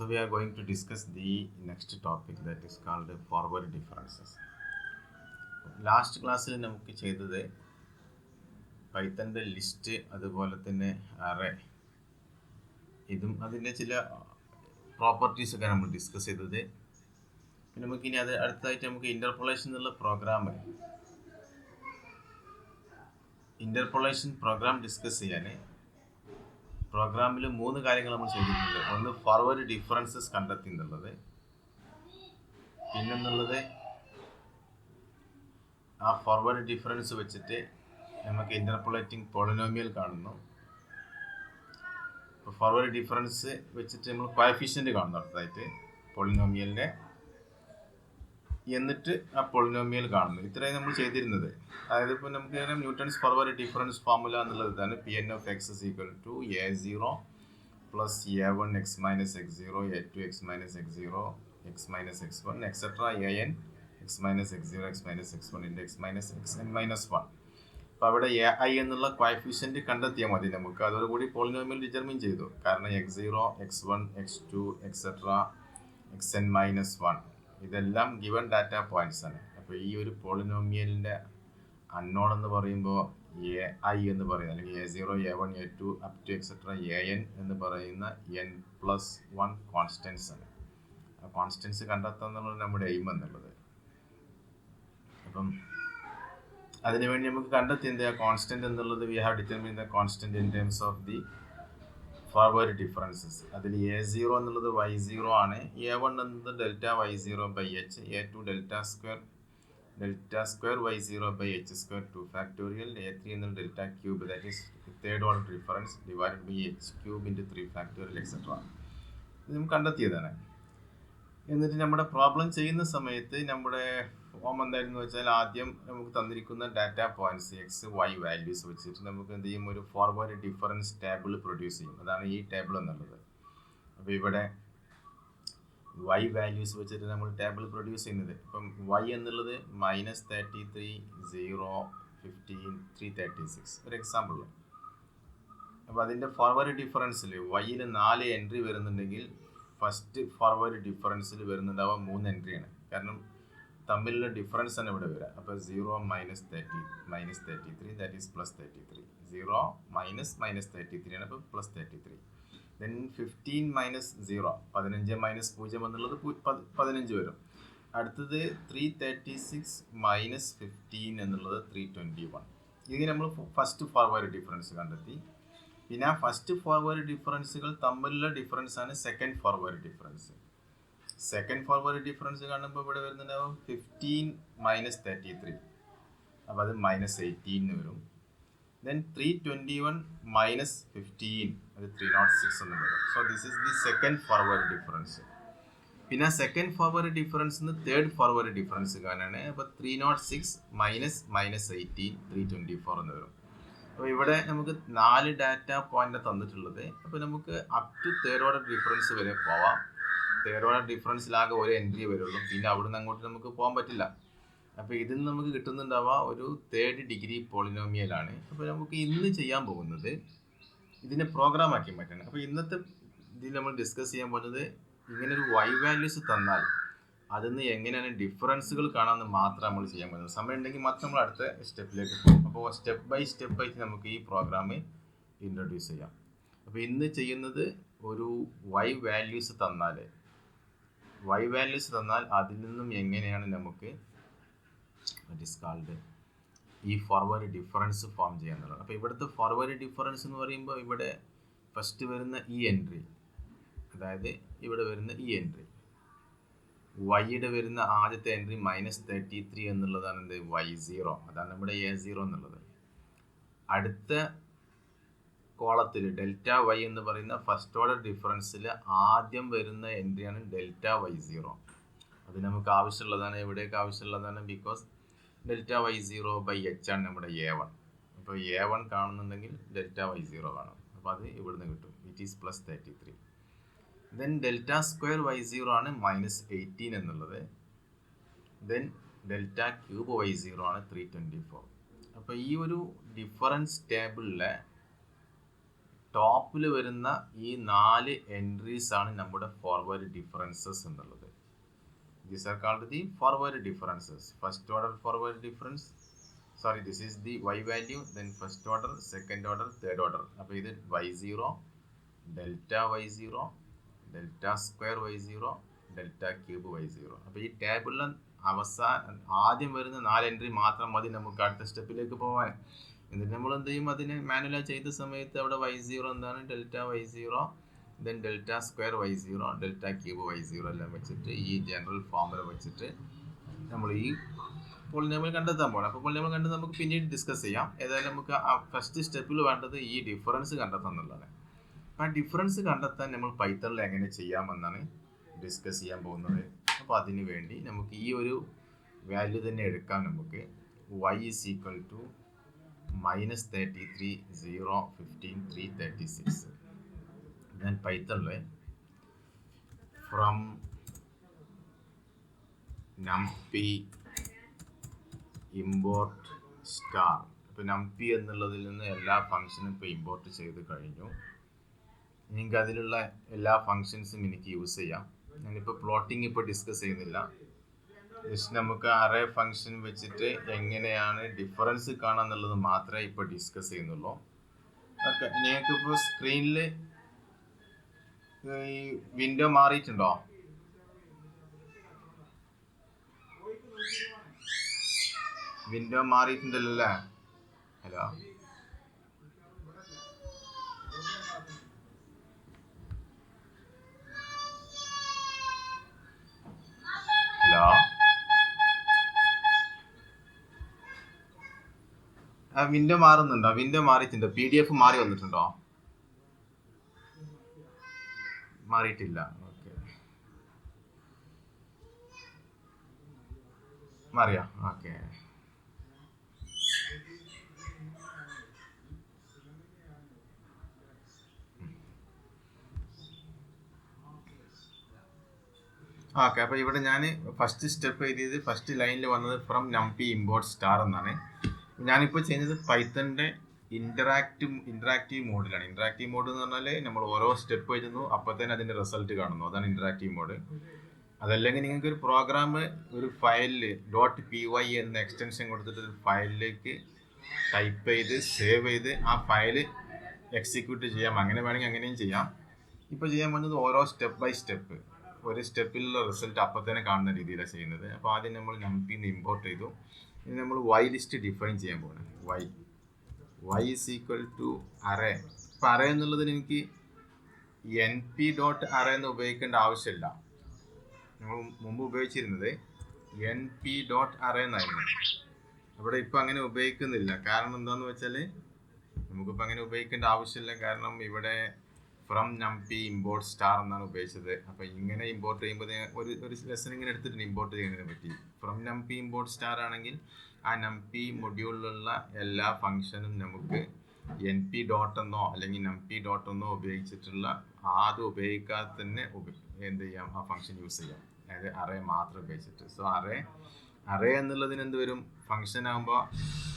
So we are going to discuss the next topic that is called forward differences. Last ക്ലാസ്സിൽ നമുക്ക് ചെയ്തത് പൈത്തൻ്റെ list അതുപോലെ തന്നെ array ഇതും അതിൻ്റെ ചില പ്രോപ്പർട്ടീസൊക്കെ നമ്മൾ ഡിസ്കസ് ചെയ്തത്. പിന്നെ നമുക്കിനി അത് അടുത്തതായിട്ട് നമുക്ക് ഇൻ്റർപോളേഷൻ എന്നുള്ള ഇൻ്റർപോളേഷൻ പ്രോഗ്രാം ഡിസ്കസ് ചെയ്യാൻ പ്രോഗ്രാമിൽ 3 കാര്യങ്ങൾ നമ്മൾ ചെയ്തിട്ടുണ്ട്. ഒന്ന് ഫോർവേഡ് ഡിഫറൻസസ് കണ്ടെത്തി എന്നുള്ളത്, പിന്നെന്നുള്ളത് ആ ഫോർവേഡ് ഡിഫറൻസ് വെച്ചിട്ട് നമുക്ക് ഇൻ്റർപോളേറ്റിംഗ് പോളിനോമിയൽ കാണുന്നു. ഇപ്പോൾ ഫോർവേഡ് ഡിഫറൻസ് വെച്ചിട്ട് നമ്മൾ കോഎഫിഷ്യൻ്റ് കാണുന്നു അടുത്തതായിട്ട് പോളിനോമിയലിൻ്റെ, എന്നിട്ട് ആ പോളിനോമിയൽ കാണുന്നു. ഇത്രയും നമ്മൾ ചെയ്തിരുന്നത്. അതായത് ഇപ്പോൾ നമുക്ക് ന്യൂട്ടൺസ് ഫോർവേഡ് ഡിഫറൻസ് ഫോർമുല എന്നുള്ളത് ഇതാണ്. Pn of x is equal to a0 plus a1 x minus x0 a2 x minus x0 x minus x1 etc. an x minus x0 x minus x1 into x minus xn minus 1. അപ്പോൾ അവിടെ ai എന്നുള്ള coefficient കണ്ടെത്തിയാൽ മതി നമുക്ക്. അതോടുകൂടി polynomial determine ചെയ്തു. കാരണം x0 x1 x2 etc. xn minus 1 ഇതെല്ലാം ഗിവൺ ഡാറ്റ പോയിന്റ്സ് ആണ്. അപ്പോൾ ഈ ഒരു പോളിനോമിയലിൻ്റെ അൺനോൺ എന്ന് പറയുമ്പോൾ ai എന്ന് പറയുന്നത്, അല്ലെങ്കിൽ a0 a1 a2 up two etcetera an എന്ന് പറയുന്ന n+1 കോൺസ്റ്റൻസ് ആണ്. ആ കോൺസ്റ്റൻസ് കണ്ടെത്തുക എന്നുള്ളത് നമ്മുടെ എയിം എന്നുള്ളത്. അപ്പം അതിനുവേണ്ടി നമുക്ക് കണ്ടെത്തി എന്താ കോൺസ്റ്റൻറ്റ് എന്നുള്ളത്. We have determine the constant in terms of the forward differences. അതിൽ a0 എന്നുള്ളത് y0 ആണ്, a1 എന്നത് delta y0 by h, a2 delta square y0 by h square 2 factorial, a3 എന്നത് delta cube, that is third order difference divided by h cube into 3 factorial etcetera. ഇത് നമുക്ക് കണ്ടെത്തിയതാണ്. എന്നിട്ട് നമ്മുടെ problem ചെയ്യുന്ന സമയത്ത് നമ്മുടെ ഫോം എന്തായിരുന്നു വെച്ചാൽ, ആദ്യം നമുക്ക് തന്നിരിക്കുന്ന data points x y values വെച്ചിട്ട് നമുക്ക് എന്ത് ചെയ്യും, ഒരു ഫോർവേഡ് ഡിഫറൻസ് ടേബിൾ പ്രൊഡ്യൂസ് ചെയ്യും. അതാണ് ഈ ടേബിൾ എന്നുള്ളത്. അപ്പോൾ ഇവിടെ വൈ വാല്യൂസ് വെച്ചിട്ട് നമ്മൾ ടേബിൾ പ്രൊഡ്യൂസ് ചെയ്യുന്നത്. ഇപ്പം വൈ എന്നുള്ളത് -33 0 15 336 ഒരു എക്സാമ്പിൾ. അപ്പോൾ അതിൻ്റെ ഫോർവേഡ് ഡിഫറൻസിൽ വൈയിൽ 4 എൻട്രി വരുന്നുണ്ടെങ്കിൽ ഫസ്റ്റ് ഫോർവേഡ് ഡിഫറൻസിൽ വരുന്നുണ്ടാവുക 3 എൻട്രിയാണ്. കാരണം തമ്മിലുള്ള ഡിഫറൻസ് ആണ് ഇവിടെ വരിക. അപ്പോൾ 0 -33 ദാറ്റ് ഈസ് +33, 0 -33 ആണ്, അപ്പോൾ +33. ദെൻ 15 -0 15 -0 എന്നുള്ളത് 15 വരും. അടുത്തത് 336 -15 എന്നുള്ളത് 321. ഇതിന് നമ്മൾ ഫസ്റ്റ് ഫോർവേഡ് ഡിഫറൻസ് കണ്ടെത്തി. പിന്നെ ആ ഫസ്റ്റ് ഫോർവേഡ് ഡിഫറൻസുകൾ തമ്മിലുള്ള ഡിഫറൻസ് ആണ് second forward difference. Second forward difference കാണുമ്പോൾ ഇവിടെ വരുന്നുണ്ടാവും 15 -33, അപ്പോൾ അത് -18 വരും. ദെൻ 321 -15 അത് 306 എന്ന് വരും. So this is the second forward difference. പിന്നെ സെക്കൻഡ് ഫോർവേഡ് ഡിഫറൻസിന് തേർഡ് ഫോർവേഡ് ഡിഫറൻസ് കാണാനാണ്. അപ്പോൾ 306 -18 324 എന്ന് വരും. അപ്പോൾ ഇവിടെ നമുക്ക് 4 ഡാറ്റ പോയിന്റ് തന്നിട്ടുള്ളത്. അപ്പോൾ നമുക്ക് up to third order difference വരെ പോവാം. തേർഡ് ഓർഡർ ഡിഫറൻസിലാകെ ഒരു എൻട്രി വരുള്ളൂ, പിന്നെ അവിടുന്ന് അങ്ങോട്ട് നമുക്ക് പോകാൻ പറ്റില്ല. അപ്പോൾ ഇതിൽ നിന്ന് നമുക്ക് കിട്ടുന്നുണ്ടാവുക ഒരു 3rd ഡിഗ്രി പോളിനോമിയലാണ്. അപ്പോൾ നമുക്ക് ഇന്ന് ചെയ്യാൻ പോകുന്നത് ഇതിനെ പ്രോഗ്രാം ആക്കി മാറ്റാണ്. അപ്പോൾ ഇന്നത്തെ ഇതിൽ നമ്മൾ ഡിസ്കസ് ചെയ്യാൻ പോകുന്നത്, ഇങ്ങനൊരു വൈ വാല്യൂസ് തന്നാൽ അതിന്ന് എങ്ങനെയാണ് ഡിഫറൻസുകൾ കാണാമെന്ന് മാത്രം നമ്മൾ ചെയ്യാൻ പോകുന്നത്. സമയം ഉണ്ടെങ്കിൽ മാത്രം നമ്മൾ അടുത്ത സ്റ്റെപ്പിലേക്ക് പോകും. അപ്പോൾ സ്റ്റെപ്പ് ബൈ സ്റ്റെപ്പ് ആയിട്ട് നമുക്ക് ഈ പ്രോഗ്രാം ഇൻട്രൊഡ്യൂസ് ചെയ്യാം. അപ്പോൾ ഇന്ന് ചെയ്യുന്നത്, ഒരു വൈ വാല്യൂസ് തന്നാൽ അതിൽ നിന്നും എങ്ങനെയാണ് നമുക്ക് ഈ ഫോർവേഡ് ഡിഫറൻസ് ഫോം ചെയ്യാന്നുള്ളത്. അപ്പോൾ ഇവിടുത്തെ ഫോർവേഡ് ഡിഫറൻസ് എന്ന് പറയുമ്പോൾ ഇവിടെ ഫസ്റ്റ് വരുന്ന ഈ എൻട്രി, അതായത് ഇവിടെ വരുന്ന ഈ എൻട്രി വൈയുടെ വരുന്ന ആദ്യത്തെ എൻട്രി -33 എന്നുള്ളതാണ് എന്ത് y0, അതാണ് നമ്മുടെ a0 എന്നുള്ളത്. അടുത്ത കോളത്തിൽ ഡെൽറ്റ വൈ എന്ന് പറയുന്ന ഫസ്റ്റ് ഓർഡർ ഡിഫറൻസിൽ ആദ്യം വരുന്ന എൻട്രിയാണ് ഡെൽറ്റ y0. അത് നമുക്ക് ആവശ്യമുള്ളതാണ്. എവിടെയൊക്കെ ആവശ്യമുള്ളതാണ്, because delta y0 by h ആണ് നമ്മുടെ a1. അപ്പോൾ a1 കാണുന്നുണ്ടെങ്കിൽ ഡെൽറ്റ y0 കാണും. അപ്പോൾ അത് ഇവിടുന്ന് കിട്ടും, it is +33. Then delta square y0 ആണ് -18 എന്നുള്ളത്. ദെൻ ഡെൽറ്റ ക്യൂബ് y0 ആണ് 324. അപ്പോൾ ഈ ഒരു ഡിഫറൻസ് ടേബിളിലെ ടോപ്പിൽ വരുന്ന ഈ 4 എൻട്രീസ് ആണ് നമ്മുടെ ഫോർവേഡ് ഡിഫറൻസസ് എന്നുള്ളത്. These are called the forward differences. First order forward difference. Sorry, this is the y value, then first order, second order, third order. അപ്പോൾ ഇത് y0, delta y0, delta square y0, delta cube y0. അപ്പോൾ ഈ ടേബിളിൽ ആദ്യം വരുന്ന 4 entry മാത്രം മതി നമുക്ക് അടുത്ത സ്റ്റെപ്പിലേക്ക് പോകാൻ. എന്നിട്ട് നമ്മൾ എന്ത് ചെയ്യും, അതിനെ മാനുവലായി ചെയ്ത സമയത്ത് അവിടെ y0 എന്താണ്, delta y0, then delta square y0, delta cube y0 എല്ലാം വെച്ചിട്ട് ഈ ജനറൽ ഫോർമുല വെച്ചിട്ട് നമ്മൾ ഈ പോളിനോമിയൽ കണ്ടെത്താൻ പോകണം. അപ്പോൾ പോളിനോമിയൽ കണ്ട് നമുക്ക് പിന്നീട് ഡിസ്കസ് ചെയ്യാം. ഏതായാലും നമുക്ക് ആ ഫസ്റ്റ് സ്റ്റെപ്പിൽ വേണ്ടത് ഈ ഡിഫറൻസ് കണ്ടെത്താൻ എന്നുള്ളതാണ്. ആ ഡിഫറൻസ് കണ്ടെത്താൻ നമ്മൾ പൈത്തണിൽ എങ്ങനെ ചെയ്യാമെന്നാണ് ഡിസ്കസ് ചെയ്യാൻ പോകുന്നത്. അപ്പോൾ അതിന് വേണ്ടി നമുക്ക് ഈ ഒരു വാല്യൂ തന്നെ എടുക്കാം. നമുക്ക് y is equal to -33, 0, 15, 3, 36. ഞാൻ പൈത്തണിൽ ഫ്രം numpy ഇമ്പോർട്ട് സ്റ്റാർ, ഇപ്പോൾ numpy എന്നുള്ളതിൽ നിന്ന് എല്ലാ ഫംഗ്ഷനും ഇപ്പോൾ ഇമ്പോർട്ട് ചെയ്ത് കഴിഞ്ഞു. എനിക്ക് അതിലുള്ള എല്ലാ ഫങ്ഷൻസും എനിക്ക് യൂസ് ചെയ്യാം. ഞാനിപ്പോൾ പ്ലോട്ടിങ് ഇപ്പോൾ ഡിസ്കസ് ചെയ്യുന്നില്ല. ജസ്റ്റ് നമുക്ക് അറേ ഫങ്ഷൻ വെച്ചിട്ട് എങ്ങനെയാണ് ഡിഫറൻസ് കാണാൻ എന്നുള്ളത് മാത്രമേ ഇപ്പോൾ ഡിസ്കസ് ചെയ്യുന്നുള്ളൂ. ഓക്കെ, നിങ്ങൾക്കിപ്പോൾ സ്ക്രീനിൽ ഈ വിൻഡോ മാറിയിട്ടുണ്ടോ? വിൻഡോ മാറിയിട്ടുണ്ടല്ലോ അല്ലേ? ഹലോ, ഹലോ, വിൻഡോ മാറുന്നുണ്ടോ? വിൻഡോ മാറിയിട്ടുണ്ടോ? PDF മാറി വന്നിട്ടുണ്ടോ? മാറിയിട്ടില്ല. ഓക്കെ, മാറിയോ? Okay, okay. അപ്പോൾ ഇവിടെ ഞാൻ ഫസ്റ്റ് സ്റ്റെപ്പ് എഴുതിയത്, ഫസ്റ്റ് ലൈനിൽ വന്നത് ഫ്രം numpy ഇമ്പോർട്ട് സ്റ്റാർ എന്നാണ്. ഞാനിപ്പോൾ ചെയ്യുന്നത് പൈത്തണിൻ്റെ ഇൻറ്ററാക്റ്റീവ് മോഡിലാണ്. ഇൻറ്ററാക്റ്റീവ് മോഡ് എന്ന് പറഞ്ഞാൽ നമ്മൾ ഓരോ സ്റ്റെപ്പ് എഴുതുന്നു, അപ്പോൾ തന്നെ അതിൻ്റെ റിസൾട്ട് കാണുന്നു. അതാണ് ഇൻറ്ററാക്റ്റീവ് മോഡ്. അതല്ലെങ്കിൽ നിങ്ങൾക്ക് ഒരു പ്രോഗ്രാം ഒരു ഫയലിൽ .py എന്ന എക്സ്റ്റൻഷൻ കൊടുത്തിട്ട് ഒരു ഫയലിലേക്ക് ടൈപ്പ് ചെയ്ത് സേവ് ചെയ്ത് ആ ഫയൽ എക്സിക്യൂട്ട് ചെയ്യാം. അങ്ങനെ വേണമെങ്കിൽ അങ്ങനെയും ചെയ്യാം. ഇപ്പോൾ ചെയ്യാൻ പോകുന്നത് ഓരോ സ്റ്റെപ്പ് ബൈ സ്റ്റെപ്പ്, ഒരു സ്റ്റെപ്പിലുള്ള റിസൾട്ട് അപ്പോൾ തന്നെ കാണുന്ന രീതിയിലാണ് ചെയ്യുന്നത്. അപ്പോൾ ആദ്യം നമ്മൾ numpy ഇമ്പോർട്ട് ചെയ്തു. ഇനി നമ്മൾ y ലിസ്റ്റ് ഡിഫൈൻ ചെയ്യാൻ പോകുന്നത്. y is equal to array. അപ്പോൾ array എന്നുള്ളതിന് എനിക്ക് np.array എന്ന് ഉപയോഗിക്കേണ്ട ആവശ്യമില്ല. നമ്മൾ മുമ്പ് ഉപയോഗിച്ചിരുന്നത് np.array എന്നായിരുന്നു. അവിടെ ഇപ്പോൾ അങ്ങനെ ഉപയോഗിക്കുന്നില്ല. കാരണം എന്താണെന്ന് വെച്ചാൽ നമുക്കിപ്പോൾ അങ്ങനെ ഉപയോഗിക്കേണ്ട ആവശ്യമില്ല. കാരണം ഇവിടെ ഫ്രം numpy ഇമ്പോർട്ട് സ്റ്റാർ എന്നാണ് ഉപയോഗിച്ചത്. അപ്പോൾ ഇങ്ങനെ ഇമ്പോർട്ട് ചെയ്യുമ്പോൾ ഒരു ലെസൺ ഇങ്ങനെ എടുത്തിട്ടുണ്ട് ഇമ്പോർട്ട് ചെയ്യുന്നതിനെ പറ്റി. ഫ്രം numpy ഇമ്പോർട്ട് സ്റ്റാർ ആണെങ്കിൽ ആ numpy മൊഡ്യൂളിലുള്ള എല്ലാ ഫംഗ്ഷനും നമുക്ക് np ഡോട്ട് എന്നോ അല്ലെങ്കിൽ numpy ഡോട്ട് എന്നോ ഉപയോഗിച്ചിട്ടുള്ള ആദ്യം ഉപയോഗിക്കാതെ തന്നെ എന്ത് ചെയ്യാം, ആ ഫംഗ്ഷൻ യൂസ് ചെയ്യാം. അതായത് അറേ മാത്രം ഉപയോഗിച്ചിട്ട്. സോ അറേ എന്നുള്ളതിന് എന്ത് വരും, ഫംഗ്ഷൻ ആകുമ്പോൾ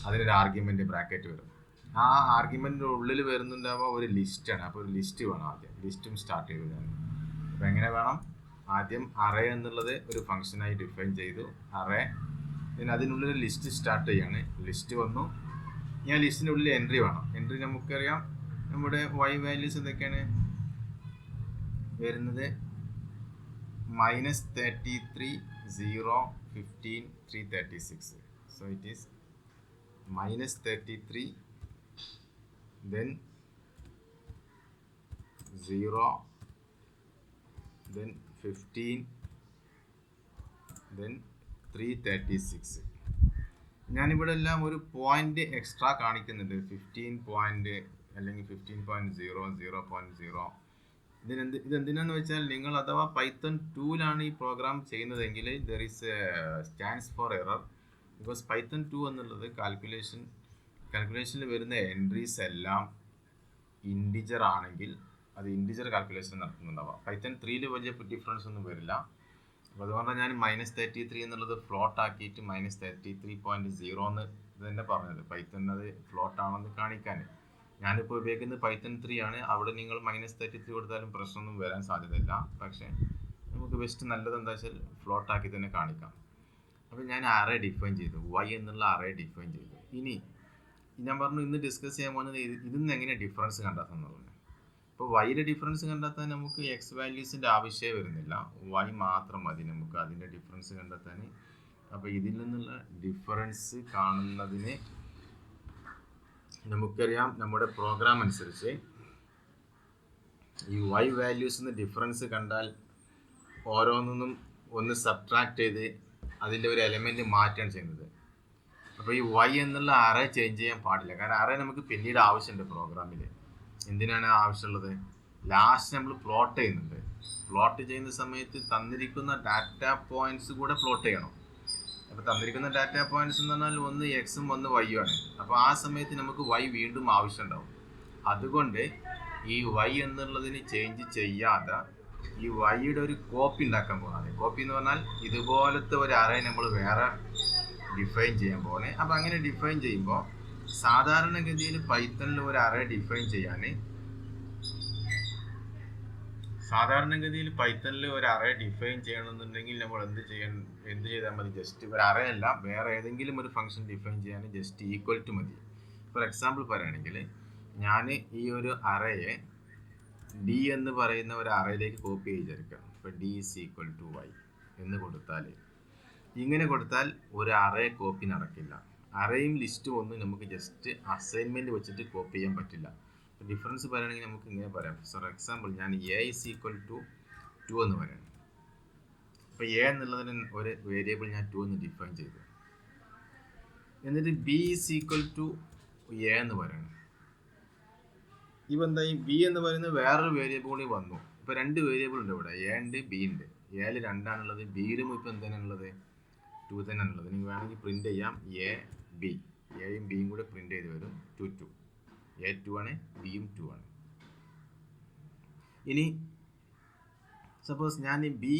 അതിനൊരു ആർഗ്യുമെൻ്റ് ബ്രാക്കറ്റ് വരും. ആ ആർഗ്യുമെൻറ്റിൻ്റെ ഉള്ളിൽ വരുന്നുണ്ടാവുക ഒരു ലിസ്റ്റാണ്. അപ്പോൾ ഒരു ലിസ്റ്റ് വേണം. ആദ്യം ലിസ്റ്റും സ്റ്റാർട്ട് ചെയ്തു ഞാൻ. അപ്പോൾ എങ്ങനെ വേണം, ആദ്യം അറേ എന്നുള്ളത് ഒരു ഫംഗ്ഷനായി ഡിഫൈൻ ചെയ്തു. അറേ, പിന്നെ അതിനുള്ളിൽ ലിസ്റ്റ് സ്റ്റാർട്ട് ചെയ്യാണ്. ലിസ്റ്റ് വന്നു. ഞാൻ ലിസ്റ്റിൻ്റെ ഉള്ളിൽ എൻട്രി വേണം. എൻട്രി നമുക്കറിയാം, നമ്മുടെ y വാല്യൂസ് എന്തൊക്കെയാണ് വരുന്നത്, -33, 0, 15, 336. So it is -33, then 0, then 15, then 336. ഞാനിവിടെ എല്ലാം ഒരു പോയിന്റ് എക്സ്ട്രാ കാണിക്കുന്നുണ്ട്. 15 പോയിന്റ് അല്ലെങ്കിൽ 15.0, 0.0. ഇതെന്തിനാന്ന് വെച്ചാൽ നിങ്ങൾ അഥവാ പൈത്തൺ 2ലാണ് ഈ പ്രോഗ്രാം ചെയ്യുന്നതെങ്കിൽ there is chance for error. Because Python 2 എന്നുള്ളത് കാൽക്കുലേഷനിൽ വരുന്ന എൻട്രീസ് എല്ലാം ഇൻറ്റിജർ ആണെങ്കിൽ അത് ഇൻറ്റിജർ കാൽക്കുലേഷൻ നടത്തുന്നുണ്ടാവാം. പൈത്തൺ 3ൽ വലിയ ഡിഫറൻസ് ഒന്നും വരില്ല. അപ്പോൾ അതുകൊണ്ടാണ് ഞാൻ -33 എന്നുള്ളത് ഫ്ലോട്ട് ആക്കിയിട്ട് -33.0 എന്ന് തന്നെ പറഞ്ഞത്. പൈത്തൺ അത് ഫ്ലോട്ട് ആണെന്ന് കാണിക്കാൻ ഞാനിപ്പോൾ ഉപയോഗിക്കുന്നത് പൈത്തൺ 3 ആണ്. അവിടെ നിങ്ങൾ -33 കൊടുത്താലും പ്രശ്നമൊന്നും വരാൻ സാധ്യതയില്ല. പക്ഷേ നമുക്ക് ബെസ്റ്റ് നല്ലത് എന്താ വെച്ചാൽ ഫ്ലോട്ട് ആക്കി തന്നെ കാണിക്കാം. അപ്പോൾ ഞാൻ അറേ ഡിഫൈൻ ചെയ്തു, y എന്നുള്ള അറേ ഡിഫൈൻ ചെയ്തു. ഇനി ഞാൻ പറഞ്ഞു ഇന്ന് ഡിസ്കസ് ചെയ്യാൻ പോകുന്നത് ഇതിന്ന് എങ്ങനെ ഡിഫറൻസ് കണ്ടെത്തുന്നുള്ളത്. ഇപ്പോൾ വൈയുടെ ഡിഫറൻസ് കണ്ടെത്താൻ നമുക്ക് എക്സ് വാല്യൂസിൻ്റെ ആവശ്യമേ വരുന്നില്ല, വൈ മാത്രം മതി നമുക്ക് അതിൻ്റെ ഡിഫറൻസ് കണ്ടെത്താൻ. അപ്പോൾ ഇതിൽ നിന്നുള്ള ഡിഫറൻസ് കാണുന്നതിന് നമുക്കറിയാം നമ്മുടെ പ്രോഗ്രാം അനുസരിച്ച് ഈ വൈ വാല്യൂസിന് ഡിഫറൻസ് കണ്ടാൽ ഓരോന്നും ഒന്ന് സബ്ട്രാക്ട് ചെയ്ത് അതിൻ്റെ ഒരു എലമെൻറ്റ് മാറ്റാണ് ചെയ്യുന്നത്. അപ്പോൾ ഈ വൈ എന്നുള്ള അറേ ചേഞ്ച് ചെയ്യാൻ പാടില്ല, കാരണം അറേ നമുക്ക് പിന്നീട് ആവശ്യമുണ്ട് പ്രോഗ്രാമിൽ. എന്തിനാണ് ആവശ്യമുള്ളത്? ലാസ്റ്റ് നമ്മൾ പ്ലോട്ട് ചെയ്യുന്നുണ്ട്. പ്ലോട്ട് ചെയ്യുന്ന സമയത്ത് തന്നിരിക്കുന്ന ഡാറ്റ പോയിന്റ്സ് കൂടെ പ്ലോട്ട് ചെയ്യണം. അപ്പോൾ തന്നിരിക്കുന്ന ഡാറ്റ പോയിന്റ്സ് എന്ന് പറഞ്ഞാൽ ഒന്ന് എക്സും ഒന്ന് വൈയും ആണ്. അപ്പോൾ ആ സമയത്ത് നമുക്ക് വൈ വീണ്ടും ആവശ്യമുണ്ടാവും. അതുകൊണ്ട് ഈ വൈ എന്നുള്ളതിന് ചേഞ്ച് ചെയ്യാതെ ഈ വൈയുടെ ഒരു കോപ്പി ഉണ്ടാക്കാൻ പോകുന്നത്. കോപ്പി എന്ന് പറഞ്ഞാൽ ഇതുപോലത്തെ ഒരു അറേ നമ്മൾ വേറെ ഡിഫൈൻ ചെയ്യാൻ പോകുന്നത്. അപ്പോൾ അങ്ങനെ ഡിഫൈൻ ചെയ്യുമ്പോൾ സാധാരണഗതിയിൽ പൈത്തണിൽ ഒരു അറേ ഡിഫൈൻ ചെയ്യാൻ ചെയ്യണമെന്നുണ്ടെങ്കിൽ നമ്മൾ എന്ത് ചെയ്താൽ മതി? ജസ്റ്റ് ഒരു അറേ അല്ല, വേറെ ഏതെങ്കിലും ഒരു ഫംഗ്ഷൻ ഡിഫൈൻ ചെയ്യാൻ ജസ്റ്റ് ഈക്വൽ ടു മതി. ഫോർ എക്സാമ്പിൾ പറയുകയാണെങ്കിൽ ഞാൻ ഈ ഒരു അറേയെ ഡി എന്ന് പറയുന്ന ഒരു അറേയിലേക്ക് കോപ്പി ചെയ്തെടുക്കാം. ഇപ്പോൾ d is equal to y എന്ന് കൊടുത്താൽ, ഇങ്ങനെ കൊടുത്താൽ ഒരു അറേ കോപ്പി നടക്കില്ല. അറേയും ലിസ്റ്റും ഒന്നും നമുക്ക് ജസ്റ്റ് അസൈൻമെൻറ്റ് വെച്ചിട്ട് കോപ്പി ചെയ്യാൻ പറ്റില്ല. ഡിഫറൻസ് പറയുകയാണെങ്കിൽ നമുക്ക് ഇങ്ങനെ പറയാം. ഫോർ എക്സാമ്പിൾ ഞാൻ എ ഈസ് ഈക്വൽ ടു 2 എന്ന് പറയണം. അപ്പോൾ എ എന്നുള്ളതിന് ഒരു വേരിയബിൾ ഞാൻ 2 എന്ന് ഡിഫൈൻ ചെയ്തു. എന്നിട്ട് b is equal to a എന്ന് പറയണം. ഇപ്പം എന്താ, ഈ ബി എന്ന് പറയുന്നത് വേറൊരു വേരിയബിൾ കൂടി വന്നു. ഇപ്പോൾ 2 വേരിയബിൾ ഉണ്ട് ഇവിടെ, എ ഉണ്ട് ബി ഉണ്ട്. എയിൽ 2 ആണുള്ളത്, ബിയിലും ഇപ്പോൾ എന്താണുള്ളത്? 2 തന്നെയാണുള്ളത്. നിങ്ങൾക്ക് വേണമെങ്കിൽ പ്രിൻറ്റ് ചെയ്യാം എ ബി, എയും ബിയും കൂടെ പ്രിൻറ്റ് ചെയ്ത് വരും 2 2. എ 2 ആണ്, ബിയും 2 ആണ്. ഇനി സപ്പോസ് ഞാൻ ഈ ബി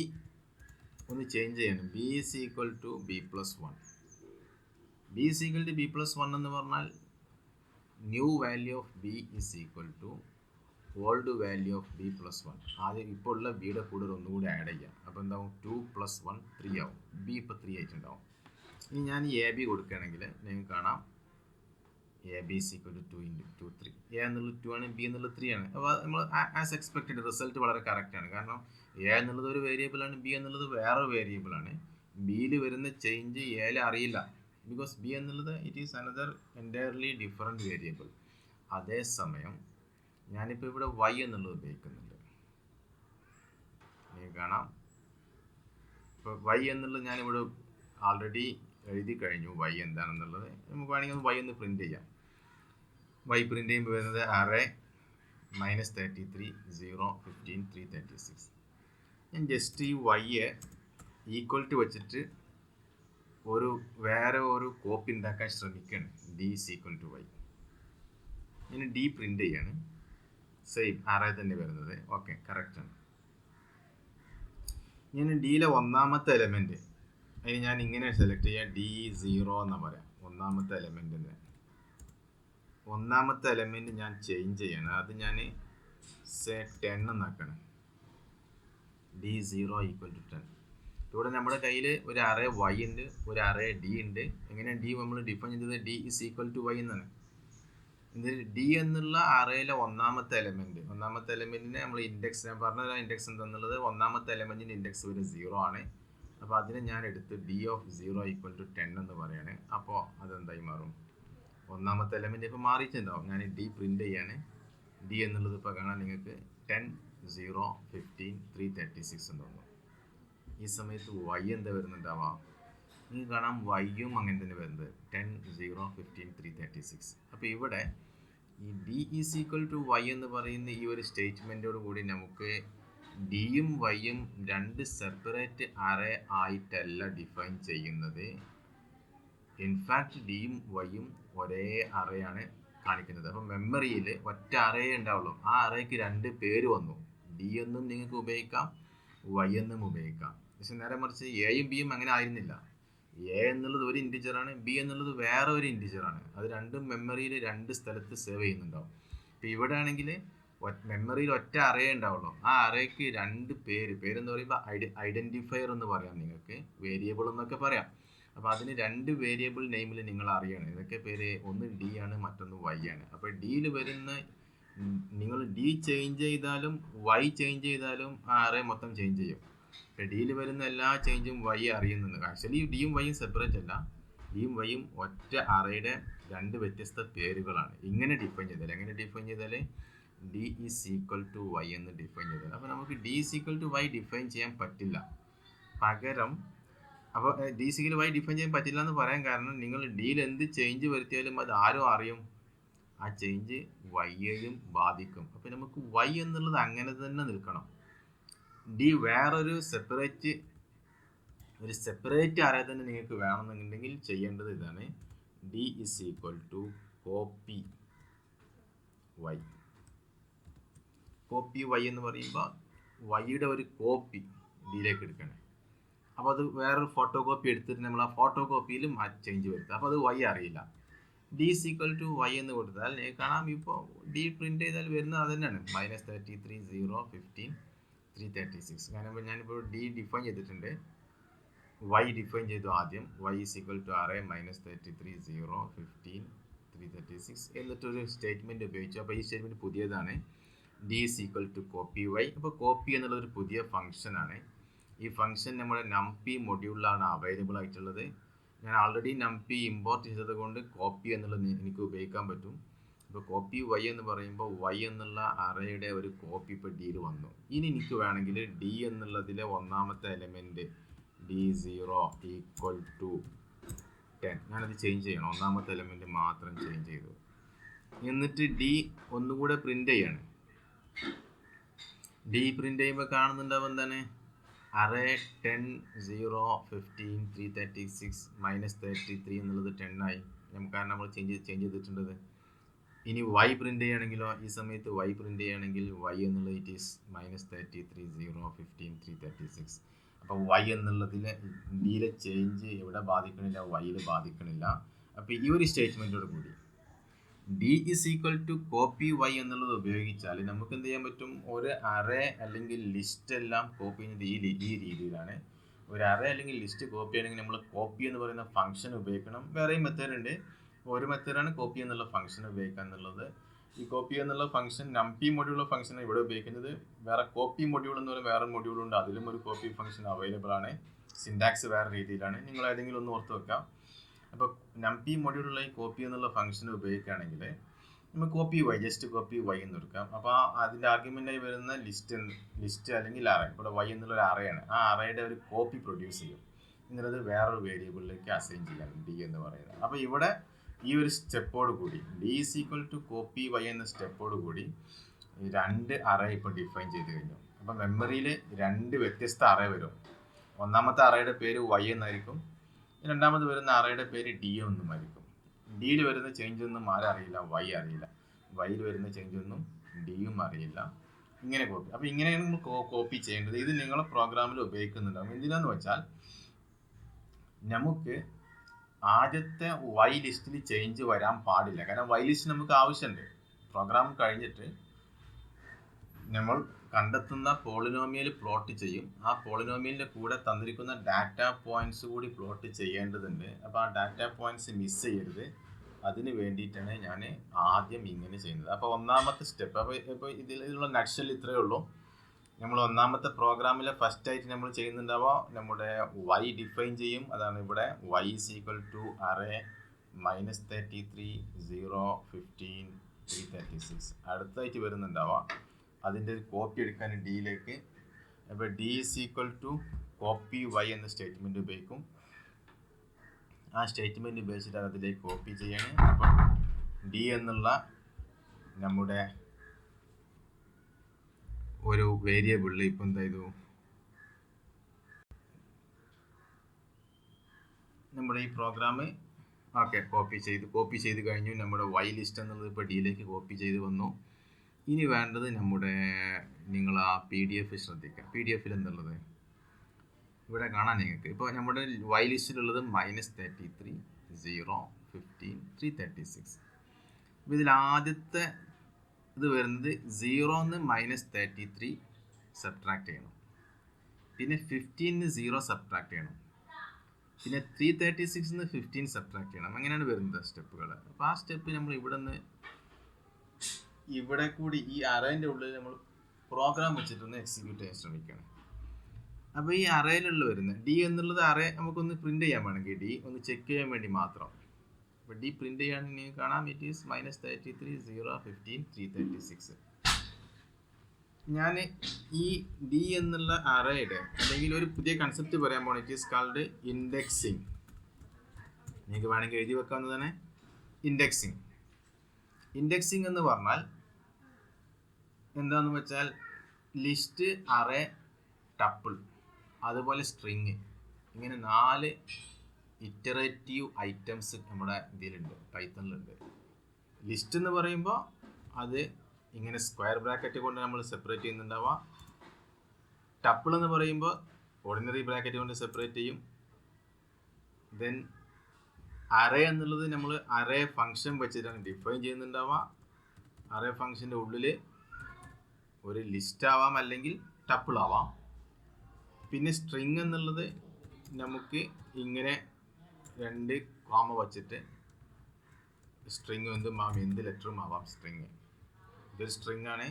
ഒന്ന് ചേഞ്ച് ചെയ്യണം. B is equal to b plus 1. B is equal to b plus 1 എന്ന് പറഞ്ഞാൽ new value of b is equal to old value of b plus 1. ആദ്യം ഇപ്പോൾ ഉള്ള ബിയുടെ കൂടെ ഒന്നുകൂടി ആഡ് ചെയ്യാം. അപ്പോൾ എന്താവും? 2 + 1 3 ആവും. ബി ഇപ്പോൾ 3 ആയിട്ടുണ്ടാവും. ഇനി ഞാൻ എ ബി കൊടുക്കുകയാണെങ്കിൽ നിങ്ങൾക്ക് കാണാം a b is equal to 2 × 2 3. A എന്നുള്ളത് 2 ആണ്, ബി എന്നുള്ളത് 3 ആണ്. അപ്പോൾ നമ്മൾ ആസ് എക്സ്പെക്റ്റഡ് റിസൾട്ട് വളരെ കറക്റ്റാണ്. കാരണം എ എന്നുള്ളത് ഒരു വേരിയബിളാണ്, ബി എന്നുള്ളത് വേറെ വേരിയബിളാണ്. ബിയിൽ വരുന്ന ചേഞ്ച് എയിൽ അറിയില്ല, ബിക്കോസ് ബി എന്നുള്ളത് it is another entirely different variable. അതേസമയം ഞാനിപ്പോൾ ഇവിടെ വൈ എന്നുള്ളത് ഉപയോഗിക്കുന്നുണ്ട്. നിങ്ങൾക്ക് കാണാം ഇപ്പോൾ വൈ എന്നുള്ളത് ഞാനിവിടെ ആൾറെഡി എഴുതി കഴിഞ്ഞു വൈ എന്താണെന്നുള്ളത്. നമുക്ക് വേണമെങ്കിൽ വൈ ഒന്ന് പ്രിൻറ്റ് ചെയ്യാം. വൈ പ്രിൻറ്റ് ചെയ്യുമ്പോൾ വരുന്നത് അറേ -33 0 15 336. ഞാൻ ജസ്റ്റ് ഈ വൈയെ ഈക്വൽ ടു വെച്ചിട്ട് വേറെ ഒരു കോപ്പി ഉണ്ടാക്കാൻ ശ്രമിക്കുകയാണ്. D is equal to y. ഞാൻ ഡി പ്രിൻറ്റ് ചെയ്യാണ്. സെയിം അറേ തന്നെ വരുന്നത്. ഓക്കെ, കറക്റ്റാണ്. ഞാൻ ഡിയിലെ ഒന്നാമത്തെ എലമെൻറ്റ് അതിന് ഞാൻ ഇങ്ങനെ സെലക്ട് ചെയ്യാം. D0 എന്ന് പറയാം. ഒന്നാമത്തെ എലമെൻറ്റ് ഞാൻ ചേഞ്ച് ചെയ്യണം. അത് ഞാൻ 10 എന്നാക്കണം. D0 = 10. ഇവിടെ നമ്മുടെ കയ്യിൽ ഒരു അറേ വൈ ഉണ്ട്, ഒരു അറേ ഡി ഉണ്ട്. എങ്ങനെ ഡി നമ്മൾ ഡിഫൈൻ ചെയ്തത്? D is equal to y എന്നാണ്. എന്നിട്ട് ഡി എന്നുള്ള അറേയിലെ ഒന്നാമത്തെ എലമെൻറ്റിനെ നമ്മൾ ഇൻഡെക്സ്, ഞാൻ പറഞ്ഞ ഇൻഡെക്സ് എന്താണെന്നുള്ളത്, ഒന്നാമത്തെ എലമെൻറ്റിൻ്റെ ഇൻഡെക്സ് ഒരു 0 ആണ്. അപ്പോൾ അതിനെ ഞാൻ എടുത്ത് D0 = 10 എന്ന് പറയാണ്. അപ്പോൾ അതെന്തായി മാറും? ഒന്നാമത്തെ എലമെൻറ്റ് ഇപ്പോൾ മാറിയിട്ടുണ്ടാവും. ഞാൻ ഡി പ്രിൻറ്റ് ചെയ്യാണ്. ഡി എന്നുള്ളത് ഇപ്പോൾ കാണാൻ നിങ്ങൾക്ക് 10 0 15 336 എന്ന് തോന്നുന്നു. ഈ സമയത്ത് വൈ എന്താ വരുന്നുണ്ടാവാം? നിങ്ങൾക്ക് കാണാം വൈയും അങ്ങനെ തന്നെ വരുന്നത് 10 0 15 336. അപ്പോൾ ഇവിടെ ഈ d is equal to y എന്ന് പറയുന്ന ഈ ഒരു സ്റ്റേറ്റ്മെൻറ്റോട് കൂടി നമുക്ക് ഡിയും വൈയും 2 സെപ്പറേറ്റ് അറേ ആയിട്ടല്ല ഡിഫൈൻ ചെയ്യുന്നത്. ഇൻഫാക്റ്റ് ഡിയും വൈയും ഒരേ അറേയാണ് കാണിക്കുന്നത്. അപ്പോൾ മെമ്മറിയിൽ ഒറ്റ അറേ ഉണ്ടാവുള്ളൂ. ആ അറേക്ക് 2 പേര് വന്നു. ഡി എന്നും നിങ്ങൾക്ക് ഉപയോഗിക്കാം, വൈ എന്നും ഉപയോഗിക്കാം. പക്ഷെ നേരെ മറിച്ച് എയും ബിയും അങ്ങനെ ആയിരുന്നില്ല. എ എന്നുള്ളത് ഒരു ഇൻറ്റിജറാണ്, ബി എന്നുള്ളത് വേറെ ഒരു ഇൻറ്റിജറാണ്. അത് രണ്ടും മെമ്മറിയിൽ 2 സ്ഥലത്ത് സേവ് ചെയ്യുന്നുണ്ടാവും. ഇപ്പോൾ ഇവിടെ ആണെങ്കിൽ മെമ്മറിയിൽ ഒറ്റ അറേ ഉണ്ടാവുള്ളൂ. ആ അറേക്ക് 2 പേരെന്ന് പറയുമ്പോൾ ഐഡൻറ്റിഫയർ എന്ന് പറയാം, നിങ്ങൾക്ക് വേരിയബിൾ എന്നൊക്കെ പറയാം. അപ്പോൾ അതിന് 2 വേരിയബിൾ നെയിമിൽ നിങ്ങൾ അറിയണം. ഇതൊക്കെ പേര്, ഒന്ന് ഡി ആണ്, മറ്റൊന്ന് വൈ ആണ്. അപ്പോൾ ഡിയിൽ വരുന്ന നിങ്ങൾ ഡി ചേഞ്ച് ചെയ്താലും വൈ ചേഞ്ച് ചെയ്താലും ആ അറേ മൊത്തം ചേഞ്ച് ചെയ്യും. ഇപ്പോൾ ഡിയിൽ വരുന്ന എല്ലാ ചേഞ്ചും വൈ അറിയുന്നുണ്ട്. ആക്ച്വലി ഡിയും വൈയും സെപ്പറേറ്റ് അല്ല, ഡിയും വൈയും ഒറ്റ അറേയുടെ 2 വ്യത്യസ്ത പേരുകളാണ്. ഇങ്ങനെ ഡിഫൈൻ ചെയ്താൽ, എങ്ങനെ ഡിഫൈൻ ചെയ്താൽ d is equal to y എന്ന് ഡിഫൈൻ ചെയ്താൽ. അപ്പോൾ നമുക്ക് d is equal to y define ചെയ്യാൻ പറ്റില്ല. പകരം അപ്പോൾ d is equal y define ചെയ്യാൻ പറ്റില്ല എന്ന് പറയാൻ കാരണം, നിങ്ങൾ ഡിയിൽ എന്ത് ചേഞ്ച് വരുത്തിയാലും അത് ആരും അറിയും, ആ ചേഞ്ച് വൈയെയും ബാധിക്കും. അപ്പോൾ നമുക്ക് വൈ എന്നുള്ളത് അങ്ങനെ തന്നെ നിൽക്കണം. ഡി വേറൊരു സെപ്പറേറ്റ് അറേ തന്നെ നിങ്ങൾക്ക് വേണമെന്നുണ്ടെങ്കിൽ ചെയ്യേണ്ടത് ഇതാണ്. D is equal to copy y. Copy y എന്ന് പറയുമ്പോൾ വൈയുടെ ഒരു കോപ്പി ഡിയിലേക്ക് എടുക്കണം. അപ്പോൾ അത് വേറൊരു ഫോട്ടോ കോപ്പി എടുത്തിട്ട് നമ്മൾ ആ ഫോട്ടോ കോപ്പിയിൽ ചേഞ്ച് വരുത്തുക. അപ്പോൾ അത് വൈ അറിയില്ല. D is equal to y എന്ന് കൊടുത്താൽ നിങ്ങൾക്ക് കാണാം, ഇപ്പോൾ ഡി പ്രിൻറ്റ് ചെയ്താൽ വരുന്നത് അത് തന്നെയാണ്, -33 0 15 336. കാരണം ഞാനിപ്പോൾ ഡി ഡിഫൈൻ ചെയ്തിട്ടുണ്ട്, വൈ ഡിഫൈൻ ചെയ്തു ആദ്യം. Y is equal to array -33 0 15 336 എന്നിട്ടൊരു സ്റ്റേറ്റ്മെൻറ്റ് ഉപയോഗിച്ചു. അപ്പോൾ ഈ സ്റ്റേറ്റ്മെൻറ്റ് പുതിയതാണ്, d is equal to copy y. അപ്പോൾ കോപ്പി എന്നുള്ളതൊരു പുതിയ ഫംഗ്ഷനാണ്. ഈ ഫംഗ്ഷൻ നമ്മുടെ നംപി മൊഡ്യൂളിലാണ് അവൈലബിൾ ആയിട്ടുള്ളത്. ഞാൻ ആൾറെഡി നംപി ഇമ്പോർട്ട് ചെയ്തത് കൊണ്ട് കോപ്പി എന്നുള്ളത് എനിക്ക് ഉപയോഗിക്കാൻ പറ്റും. ഇപ്പോൾ കോപ്പി വൈ എന്ന് പറയുമ്പോൾ വൈ എന്നുള്ള അറേയുടെ ഒരു കോപ്പി ഇപ്പോൾ ഡിയിൽ വന്നു. ഇനി എനിക്ക് വേണമെങ്കിൽ ഡി എന്നുള്ളതിലെ ഒന്നാമത്തെ എലമെൻറ്റ് D0 ഈക്വൽ ടു 10, ഞാനത് ചേഞ്ച് ചെയ്യണം. ഒന്നാമത്തെ എലമെൻറ്റ് മാത്രം ചേഞ്ച് ചെയ്തു. എന്നിട്ട് ഡി ഒന്നുകൂടെ പ്രിൻ്റ് ചെയ്യാണ്. ഡി പ്രിൻ്റ് ചെയ്യുമ്പോൾ കാണുന്നുണ്ടാവും എന്താണ്, അറേ 10 0 15 336 -33 എന്നുള്ളത് 10 ആയി. കാരണം നമ്മൾ ചേഞ്ച് ചെയ്തിട്ടുണ്ടത്. ഇനി വൈ പ്രിൻ്റ് ചെയ്യുകയാണെങ്കിലോ, ഈ സമയത്ത് വൈ പ്രിൻ്റ് ചെയ്യുകയാണെങ്കിൽ വൈ എന്നുള്ളത് ഇറ്റ് ഈസ് -33 0 15 336. അപ്പോൾ വൈ എന്നുള്ളതിൽ ഡിയിലെ ചേഞ്ച് എവിടെ ബാധിക്കണില്ല, വൈയിൽ ബാധിക്കണില്ല. അപ്പോൾ ഈ ഒരു സ്റ്റേറ്റ്മെൻറ്റോട് കൂടി d is equal to copy y എന്നുള്ളത് ഉപയോഗിച്ചാൽ നമുക്ക് എന്ത് ചെയ്യാൻ പറ്റും, ഒരു അറേ അല്ലെങ്കിൽ ലിസ്റ്റ് എല്ലാം കോപ്പി ചെയ്യുന്നത് ഈ രീതിയിലാണ്. ഒരു അറേ അല്ലെങ്കിൽ ലിസ്റ്റ് കോപ്പി ചെയ്യണമെങ്കിൽ നമ്മൾ കോപ്പി എന്ന് പറയുന്ന ഫംഗ്ഷൻ ഉപയോഗിക്കണം. വേറെയും മെത്തേഡ് ഉണ്ട്. ഒരു മെത്തേഡാണ് കോപ്പി എന്നുള്ള ഫംഗ്ഷൻ ഉപയോഗിക്കുക എന്നുള്ളത്. ഈ കോപ്പി എന്നുള്ള ഫംഗ്ഷൻ നംപി മൊഡ്യൂൾ ഫംഗ്ഷൻ ഇവിടെ ഉപയോഗിക്കുന്നത്. വേറെ കോപ്പി മൊഡ്യൂൾ എന്ന് പറയുന്ന വേറെ മൊഡ്യൂളുണ്ട്, അതിലും ഒരു കോപ്പി ഫംഗ്ഷൻ അവൈലബിൾ ആണ്. സിൻടാക്സ് വേറെ രീതിയിലാണ്, നിങ്ങൾ ഏതെങ്കിലും ഒന്ന് ഓർത്ത് വെക്കാം. അപ്പോൾ നംപി മൊഡ്യൂളുള്ള ഈ കോപ്പി എന്നുള്ള ഫംഗ്ഷൻ ഉപയോഗിക്കുകയാണെങ്കിൽ നമ്മൾ copy y, just copy y എന്ന് എടുക്കാം. അപ്പോൾ അതിൻ്റെ ആർഗ്യുമെൻ്റായി വരുന്ന ലിസ്റ്റ് അല്ലെങ്കിൽ അറേ, ഇവിടെ വൈ എന്നുള്ളൊരു അറേയാണ്, ആ അറേയുടെ ഒരു കോപ്പി പ്രൊഡ്യൂസ് ചെയ്യും. എന്നുള്ളത് വേറൊരു വേരിയബിളിലേക്ക് അസൈൻ ചെയ്യാൻ ഡി എന്ന് പറയുന്നത്. അപ്പോൾ ഇവിടെ ഈ ഒരു സ്റ്റെപ്പോട് കൂടി d is equal to copy y എന്ന സ്റ്റെപ്പോട് കൂടി 2 അറേ ഇപ്പോൾ ഡിഫൈൻ ചെയ്ത് കഴിഞ്ഞു. അപ്പോൾ മെമ്മറിയിൽ 2 വ്യത്യസ്ത അറേ വരും. ഒന്നാമത്തെ അറേയുടെ പേര് വൈ എന്നായിരിക്കും, രണ്ടാമത് വരുന്ന അറേയുടെ പേര് ഡി എന്നുമായിരിക്കും. ഡിയിൽ വരുന്ന ചേഞ്ച് ഒന്നും ആരറിയില്ല, വൈ അറിയില്ല. വൈയിൽ വരുന്ന ചേഞ്ച് ഒന്നും ഡിയും അറിയില്ല. ഇങ്ങനെ കോപ്പി. അപ്പോൾ ഇങ്ങനെയാണ് നമ്മൾ കോപ്പി ചെയ്യേണ്ടത്. ഇത് നിങ്ങളെ പ്രോഗ്രാമിൽ ഉപയോഗിക്കുന്നുണ്ടാകും. എന്തിനാന്ന് വെച്ചാൽ നമുക്ക് ആദ്യത്തെ വൈ ലിസ്റ്റിൽ ചേഞ്ച് വരാൻ പാടില്ല. കാരണം വൈ ലിസ്റ്റ് നമുക്ക് ആവശ്യമുണ്ട്. പ്രോഗ്രാം കഴിഞ്ഞിട്ട് നമ്മൾ കണ്ടെത്തുന്ന പോളിനോമിയൽ പ്ലോട്ട് ചെയ്യും. ആ പോളിനോമിയലിൻ്റെ കൂടെ തന്നിരിക്കുന്ന ഡാറ്റ പോയിന്റ്സ് കൂടി പ്ലോട്ട് ചെയ്യേണ്ടതുണ്ട്. അപ്പോൾ ആ ഡാറ്റ പോയിന്റ്സ് മിസ് ചെയ്യരുത്. അതിന് വേണ്ടിയിട്ടാണ് ഞാൻ ആദ്യം ഇങ്ങനെ ചെയ്യുന്നത്. അപ്പോൾ ഒന്നാമത്തെ സ്റ്റെപ്പ്, അപ്പോൾ ഇതിലുള്ള നട്ട്ഷെൽ ഇത്രയേ ഉള്ളൂ. നമ്മൾ ഒന്നാമത്തെ പ്രോഗ്രാമിലെ ഫസ്റ്റ് ആയിട്ട് നമ്മൾ ചെയ്യുന്നുണ്ടാവുക നമ്മുടെ വൈ ഡിഫൈൻ ചെയ്യും. അതാണ് ഇവിടെ y is equal to array -33 0 15 336. അടുത്തായിട്ട് വരുന്നുണ്ടാവുക അതിൻ്റെ ഒരു കോപ്പി എടുക്കാൻ ഡിയിലേക്ക്. അപ്പോൾ d is equal to copy y എന്ന സ്റ്റേറ്റ്മെൻറ്റ് ഉപയോഗിക്കും. ആ സ്റ്റേറ്റ്മെൻറ്റ് ഉപയോഗിച്ചിട്ട് അതിലേക്ക് കോപ്പി ചെയ്യണം. അപ്പോൾ ഡി എന്നുള്ള നമ്മുടെ ഒരു വേരിയബിളിൽ ഇപ്പം എന്താ ചെയ്തു, നമ്മുടെ ഈ പ്രോഗ്രാം ഓക്കെ കോപ്പി ചെയ്ത് കഴിഞ്ഞു. നമ്മുടെ വൈ ലിസ്റ്റ് എന്നുള്ളത് ഇപ്പോൾ ഡിയിലേക്ക് കോപ്പി ചെയ്ത് വന്നു. ഇനി വേണ്ടത് നമ്മുടെ നിങ്ങൾ ആ PDF ശ്രദ്ധിക്കുക. PDF എന്നുള്ളത് ഇവിടെ കാണാൻ നിങ്ങൾക്ക് ഇപ്പോൾ നമ്മുടെ വൈ ലിസ്റ്റിലുള്ളത് -33 0 15 336. അപ്പോൾ ഇതിൽ ആദ്യത്തെ ഇത് വരുന്നത് 0 -33 സബ്ട്രാക്ട് ചെയ്യണം. പിന്നെ 15 0 സബ്ട്രാക്ട് ചെയ്യണം. പിന്നെ 336 15 സബ്ട്രാക്ട് ചെയ്യണം. അങ്ങനെയാണ് വരുന്നത് സ്റ്റെപ്പുകൾ. അപ്പോൾ ആ സ്റ്റെപ്പ് നമ്മൾ ഇവിടെ കൂടി ഈ അറേൻ്റെ ഉള്ളിൽ നമ്മൾ പ്രോഗ്രാം വെച്ചിട്ടൊന്ന് എക്സിക്യൂട്ട് ചെയ്യാൻ ശ്രമിക്കണം. അപ്പോൾ ഈ അറേയിലുള്ള വരുന്നത് ഡി എന്നുള്ളത് അറേ നമുക്കൊന്ന് പ്രിന്റ് ചെയ്യാൻ വേണമെങ്കിൽ ഡി ഒന്ന് ചെക്ക് ചെയ്യാൻ വേണ്ടി മാത്രം. അപ്പോൾ ഡി പ്രിന്റ് ചെയ്യുകയാണെങ്കിൽ നിങ്ങൾക്ക് കാണാം ഇറ്റ് ഈസ് -33 0 15 336. ഞാൻ ഈ ഡി എന്നുള്ള അറേയുടെ അല്ലെങ്കിൽ ഒരു പുതിയ കൺസെപ്റ്റ് പറയാൻ പോകണം. It is called indexing. നിങ്ങൾക്ക് വേണമെങ്കിൽ എഴുതി വെക്കാവുന്നതാണ് ഇൻഡെക്സിങ്. ഇൻഡെക്സിങ് എന്ന് പറഞ്ഞാൽ എന്താണെന്ന് വെച്ചാൽ ലിസ്റ്റ്, അറേ, ടപ്പിൾ, അതുപോലെ സ്ട്രിങ്, ഇങ്ങനെ 4 ഇറ്ററേറ്റീവ് ഐറ്റംസ് നമ്മുടെ ഇതിലുണ്ട്, പൈത്തണിലുണ്ട്. ലിസ്റ്റ് എന്ന് പറയുമ്പോൾ അത് ഇങ്ങനെ സ്ക്വയർ ബ്രാക്കറ്റ് കൊണ്ട് നമ്മൾ സെപ്പറേറ്റ് ചെയ്യുന്നുണ്ടാവുക. ടപ്പിൾ എന്ന് പറയുമ്പോൾ ഓർഡിനറി ബ്രാക്കറ്റ് കൊണ്ട് സെപ്പറേറ്റ് ചെയ്യും. ദെൻ അറേ എന്നുള്ളത് നമ്മൾ അറേ ഫംഗ്ഷൻ വെച്ചിട്ടാണ് ഡിഫൈൻ ചെയ്യുന്നുണ്ടാവുക. അറേ ഫംഗ്ഷൻ്റെ ഉള്ളിൽ ഒരു ലിസ്റ്റ് ആവാം അല്ലെങ്കിൽ ടപ്പിൾ ആവാം. പിന്നെ സ്ട്രിങ് എന്നുള്ളത് നമുക്ക് ഇങ്ങനെ 2 കോമ വച്ചിട്ട് സ്ട്രിങ് എന്ത് ലെറ്ററും ആവാം സ്ട്രിങ്. ഇതൊരു സ്ട്രിങ് ആണ്.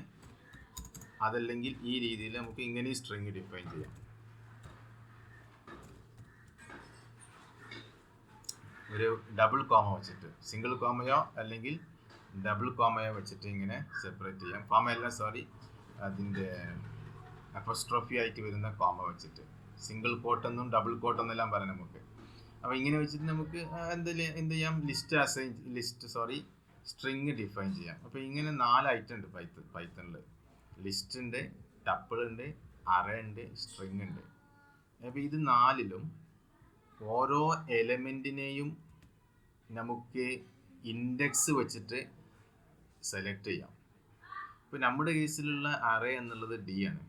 അതല്ലെങ്കിൽ ഈ രീതിയിൽ നമുക്ക് ഇങ്ങനെ സ്ട്രിങ് ഡിഫൈൻ ചെയ്യാം. ഒരു ഡബിൾ കോമ വെച്ചിട്ട്, സിംഗിൾ കോമയോ അല്ലെങ്കിൽ ഡബിൾ കോമയോ വെച്ചിട്ട് ഇങ്ങനെ സെപ്പറേറ്റ് ചെയ്യാം. അതിൻ്റെ അപ്പോസ്ട്രോഫി ആയിട്ട് വരുന്ന കോമ വെച്ചിട്ട്, സിംഗിൾ കോട്ടെന്നും ഡബിൾ കോട്ടെന്നെല്ലാം പറയാം നമുക്ക്. അപ്പോൾ ഇങ്ങനെ വെച്ചിട്ട് നമുക്ക് എന്ത് ചെയ്യാം, സ്ട്രിങ് ഡിഫൈൻ ചെയ്യാം. അപ്പോൾ ഇങ്ങനെ 4 ഐറ്റം ഉണ്ട് പൈത്തണിൽ. ലിസ്റ്റ് ഉണ്ട്, ടപ്പിൾ ഉണ്ട്, അറേ ഉണ്ട്, സ്ട്രിങ് ഉണ്ട്. അപ്പോൾ ഇത് 4ലും ഓരോ എലമെൻറ്റിനെയും നമുക്ക് ഇൻഡെക്സ് വെച്ചിട്ട് സെലക്ട് ചെയ്യാം. ഇപ്പോൾ നമ്മുടെ കേസിലുള്ള അറേ എന്നുള്ളത് ഡി ആണ്.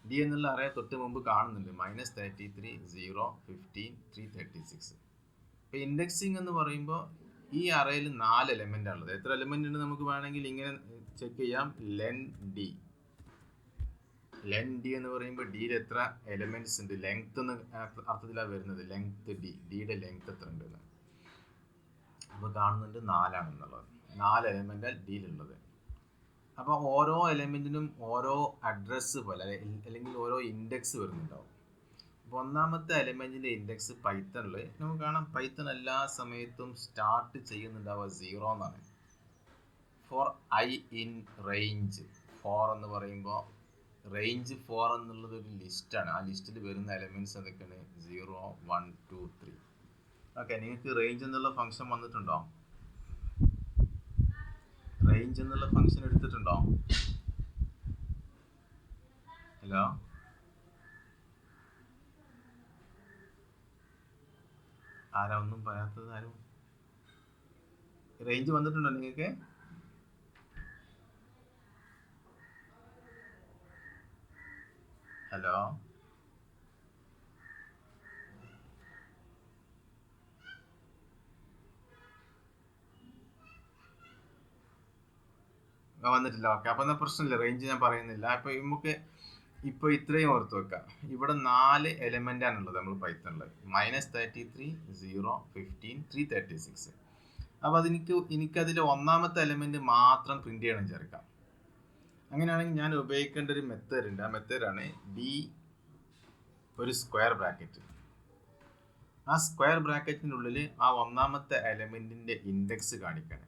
ഡി എന്നുള്ള അറേ തൊട്ട് മുമ്പ് കാണുന്നുണ്ട് -33 0 15 336. ഇപ്പോൾ ഇൻഡെക്സിങ് എന്ന് പറയുമ്പോൾ ഈ അറേയിൽ 4 എലമെൻ്റ് ആണുള്ളത്. എത്ര എലമെൻ്റ് ഉണ്ട് നമുക്ക് വേണമെങ്കിൽ ഇങ്ങനെ ചെക്ക് ചെയ്യാം. ലെൻ ഡി എന്ന് പറയുമ്പോൾ ഡിയിൽ എത്ര എലമെൻറ്റ്സ് ഉണ്ട്, ലെങ്ത് എന്ന അർത്ഥത്തിലാണ് വരുന്നത്. ലെങ്ത് ഡിയുടെ ലെങ്ത് എത്ര ഉണ്ടെന്ന് അപ്പോൾ കാണുന്നുണ്ട് 4 ആണെന്നുള്ളത്. 4 എലമെൻ്റാണ് ഡിയിലുള്ളത്. അപ്പോൾ ഓരോ എലമെൻറ്റിനും ഓരോ അഡ്രസ്സ് പോലെ അല്ലെങ്കിൽ ഓരോ ഇൻഡെക്സ് വരുന്നുണ്ടാവും. അപ്പോൾ ഒന്നാമത്തെ എലമെൻറ്റിൻ്റെ ഇൻഡെക്സ് പൈത്തണിൽ നമുക്ക് കാണാം. പൈത്തൺ എല്ലാ സമയത്തും സ്റ്റാർട്ട് ചെയ്യുന്നുണ്ടാവുക 0 എന്നാണ്. ഫോർ ഐ ഇൻ റേഞ്ച് 4 എന്ന് പറയുമ്പോൾ റേഞ്ച് 4 എന്നുള്ളത് ഒരു ലിസ്റ്റാണ്. ആ ലിസ്റ്റിൽ വരുന്ന എലമെൻറ്റ്സ് എന്തൊക്കെയാണ്? 0 1 2 3. ഓക്കെ, നിങ്ങൾക്ക് റേഞ്ച് എന്നുള്ള ഫംഗ്ഷൻ വന്നിട്ടുണ്ടോ? റേഞ്ച് എന്നുള്ള ഫംഗ്ഷൻ എടുത്തിട്ടുണ്ടോ? ഹലോ, ആരാ ഒന്നും പറയാത്തത്? ആരും റേഞ്ച് വന്നിട്ടുണ്ടോ നിങ്ങൾക്ക്? ഹലോ, വന്നിട്ടില്ല. ഓക്കെ, അപ്പം എന്നാൽ പ്രശ്നമില്ല, റേഞ്ച് ഞാൻ പറയുന്നില്ല. അപ്പോൾ നമുക്ക് ഇപ്പോൾ ഇത്രയും ഓർത്ത് വെക്കാം. ഇവിടെ 4 എലമെൻ്റ് ആണുള്ളത് നമ്മൾ പൈത്തണിൽ. -33 0 15 336. അപ്പോൾ എനിക്കതിൽ ഒന്നാമത്തെ എലമെൻറ്റ് മാത്രം പ്രിന്റ് ചെയ്യണം ചേർക്കാം. അങ്ങനെയാണെങ്കിൽ ഞാൻ ഉപയോഗിക്കേണ്ട ഒരു മെത്തേഡ് ഉണ്ട്. ആ മെത്തേഡാണ് ഡി ഒരു സ്ക്വയർ ബ്രാക്കറ്റ്. ആ സ്ക്വയർ ബ്രാക്കറ്റിൻ്റെ ഉള്ളിൽ ആ ഒന്നാമത്തെ എലമെൻറ്റിൻ്റെ ഇൻഡെക്സ് കാണിക്കണം.